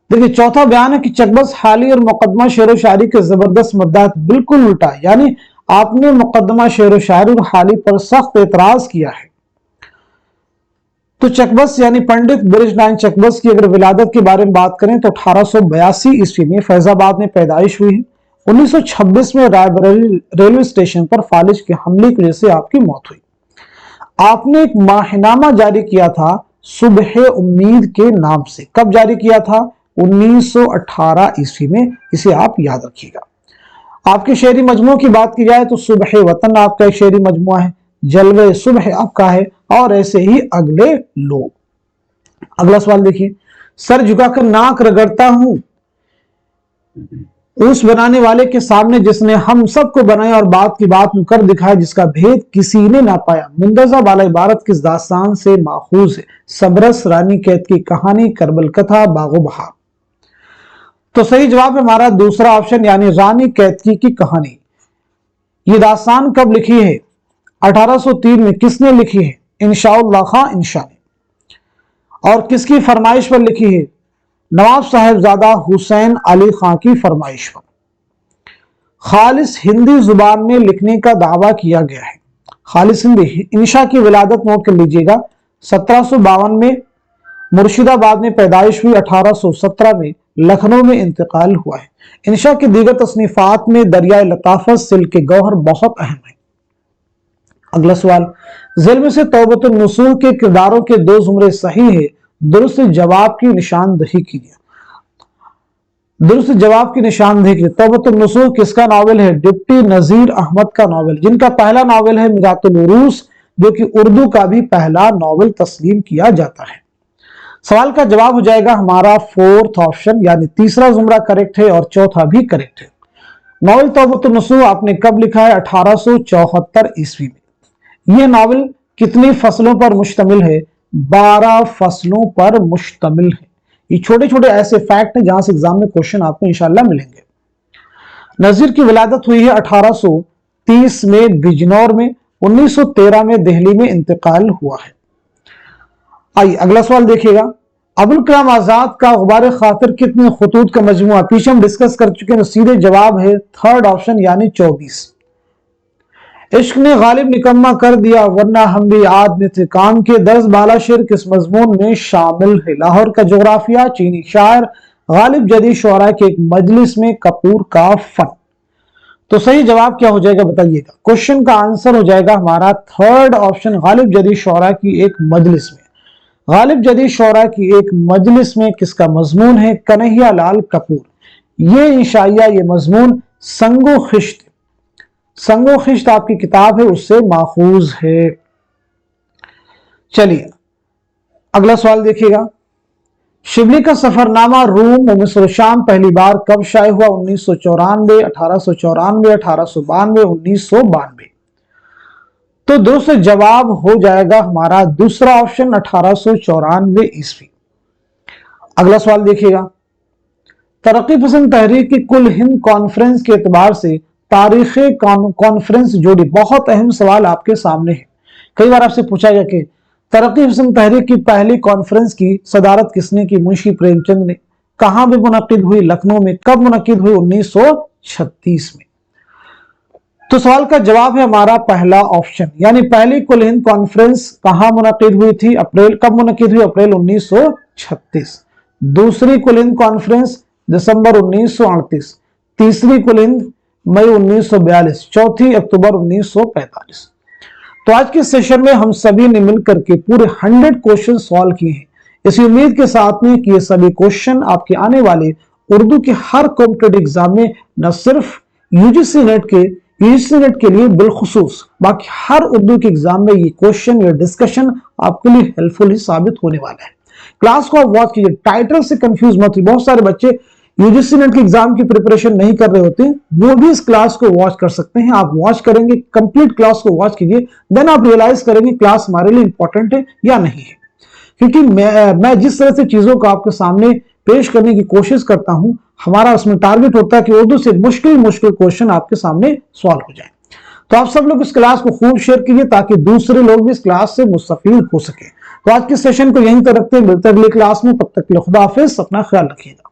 देखिए चौथा बयान है कि चकबस हाली और मुकदमा शेर व शायरी के जबरदस्त मुद्दा, बिल्कुल उल्टा, यानी आपने मुकदमा शेर व शायरी और हाली पर सख्त एतराज किया है। तो चकबस यानी पंडित ब्रिज नारायण चकबस की अगर विलादत के बारे में बात करें तो 1882 ईस्वी में फैजाबाद में पैदाइश हुई है। 1926 में रायबरेली रेलवे स्टेशन पर फालिज के हमले की वजह से आपकी मौत हुई। आपने एक माहिनामा जारी किया था सुबह उम्मीद के नाम से। कब जारी किया था? 1918 ईस्वी में। इसे आप याद रखिएगा। आपके शेरी मजमू की बात की जाए तो सुबह वतन आपका एक शेरी मजमुआ है, जलवे सुबह आपका है, और ऐसे ही अगले लोग। अगला सवाल देखिए, सर झुकाकर नाक रगड़ता हूं उस बनाने वाले के सामने जिसने हम सबको बनाया और बात की बात में कर दिखाया, जिसका भेद किसी ने ना पाया। मुंदजा बाला इबारत किस दास्तान से माखूज है? सबरस, रानी कैद की कहानी, करबल कथा, बागो बहार। तो सही जवाब है हमारा दूसरा ऑप्शन, यानी रानी कैदकी की कहानी। ये दास्तान कब लिखी है? 1803 में। किसने लिखी है? इंशाउल्लाह खां इंशा ने। और किसकी फरमाइश पर लिखी है? नवाब साहेबजादा हुसैन अली खां की फरमाइश पर। खालिस हिंदी जुबान में लिखने का दावा किया गया है। खालिस हिंदी। इंशा की विलादत नोट कर लीजिएगा, 1752 में मुर्शिदाबाद में पैदाइश हुई, 1817 में लखनऊ में इंतकाल हुआ है। इंशा की दीगर तसनीफात में दरियाए लताफत, सिल के गौहर बहुत अहम है। अगला सवाल, ज़ेल में से तौबतुन नुसूल के किरदारों के दो जुमरे सही है, दुरुस्त जवाब की निशानदही कीजिए। दुरुस्त जवाब की निशानदही कीजिए। तौबतुन नुसूल किसका नावल है? डिप्टी नजीर अहमद का नावल, जिनका पहला नावल है मिरातुल उरूस, जो कि उर्दू का भी पहला नावल तस्लीम किया जाता है। सवाल का जवाब हो जाएगा हमारा फोर्थ ऑप्शन, यानी तीसरा जुमरा करेक्ट है और चौथा भी करेक्ट है। नावल तौबतुन नुसूल आपने कब लिखा है? 1874 ईस्वी में। यह नावल कितनी फसलों पर मुश्तमिल है? 12 फसलों पर मुश्तमिल है। ये छोटे छोटे ऐसे फैक्ट हैं जहां से एग्जाम में क्वेश्चन आपको इंशाल्लाह मिलेंगे। नजीर की विलादत हुई है 1830 में बिजनौर में, 1913 में दिल्ली में इंतकाल हुआ है। आइए अगला सवाल देखिएगा, अबुल कलाम आजाद का गुबार खातिर कितने खतूत का मजमुआ? पीछे हम डिस्कस कर चुके हैं, तो सीधे जवाब है थर्ड ऑप्शन, यानी 24। इश्क ने गालिब निकम्मा कर दिया वरना हम भी आदमी थे काम के, दर्ज बाला शेर किस मजमून में शामिल है? लाहौर का जोग्राफिया, चीनी शायर, गालिब जदीद शुअरा के एक मजलिस में, कपूर का फन। तो सही जवाब क्या हो जाएगा बताइएगा। क्वेश्चन का आंसर हो जाएगा हमारा थर्ड ऑप्शन, गालिब जदीद शुअरा की एक मजलिस में। गालिब जदीद शुअरा की एक मजलिस में किसका मजमून है? कन्हैया लाल कपूर। ये इंशाइया, ये मजमून संगो खिश्त, संगो खिश्त आपकी किताब है उससे माखूज है। चलिए अगला सवाल देखिएगा। शिबली का सफरनामा रूम व मिस्र शाम पहली बार कब शाये हुआ? 1994, 1894, 1892, 1992। तो दोस्तों जवाब हो जाएगा हमारा दूसरा ऑप्शन 1894 ईस्वी। अगला सवाल देखिएगा। तरक्की पसंद तहरीक की कुल हिंद कॉन्फ्रेंस के एतबार से तारीख कॉन्फ्रेंस जोड़ी। बहुत अहम सवाल आपके सामने है। कई बार आपसे पूछा गया कि तरक्की पसंद तहरीक की पहली कॉन्फ्रेंस की सदारत किसने की? मुंशी प्रेमचंद ने। कहां पे मुनक्किद हुई? लखनऊ में। कब मुनक्किद हुई? 1936 में। तो सवाल का जवाब है हमारा पहला ऑप्शन, यानी पहली कुल हिंद कॉन्फ्रेंस कहां मुनक्किद हुई थी? अप्रैल। कब मुनक्किद हुई? अप्रैल 1936। दूसरी कुल हिंद कॉन्फ्रेंस दिसंबर 1938। तीसरी कुल हिंद मई 1942। चौथी अक्टूबर 1945। तो आज के सेशन में हम सभी ने मिलकर के पूरे 100 क्वेश्चन सॉल्व किए हैं, इसी उम्मीद के साथ में कि ये सभी क्वेश्चन आपके आने वाले उर्दू के हर कॉम्पिटेटिव एग्जाम में न सिर्फ यूजीसी नेट के लिए बिलखुसूस बाकी हर उर्दू के एग्जाम में ये क्वेश्चन या डिस्कशन आपके लिए हेल्पफुल ही साबित होने वाला है। क्लास को आप वॉच कीजिए, टाइटल से कंफ्यूज मत होइए। बहुत सारे बच्चे यूजीसी नेट के एग्जाम की प्रिपरेशन नहीं कर रहे होते, वो भी इस क्लास को वॉच कर सकते हैं। आप वॉच करेंगे, कंप्लीट क्लास को वॉच कीजिए, देन आप रियलाइज करेंगे क्लास हमारे लिए इंपॉर्टेंट है या नहीं है। क्योंकि मैं जिस तरह से चीजों को आपके सामने पेश करने की कोशिश करता हूं, हमारा उसमें टारगेट होता है कि उर्दू से मुश्किल क्वेश्चन आपके सामने सॉल्व हो जाए। तो आप सब लोग इस क्लास को खूब शेयर कीजिए ताकि दूसरे लोग भी इस क्लास से मुस्तफीद हो सके। तो आज के सेशन को यहीं तक रखते हैं, मिलते हैं अगली क्लास में। तब तक के लिए खुदा हाफिज, अपना ख्याल रखिएगा।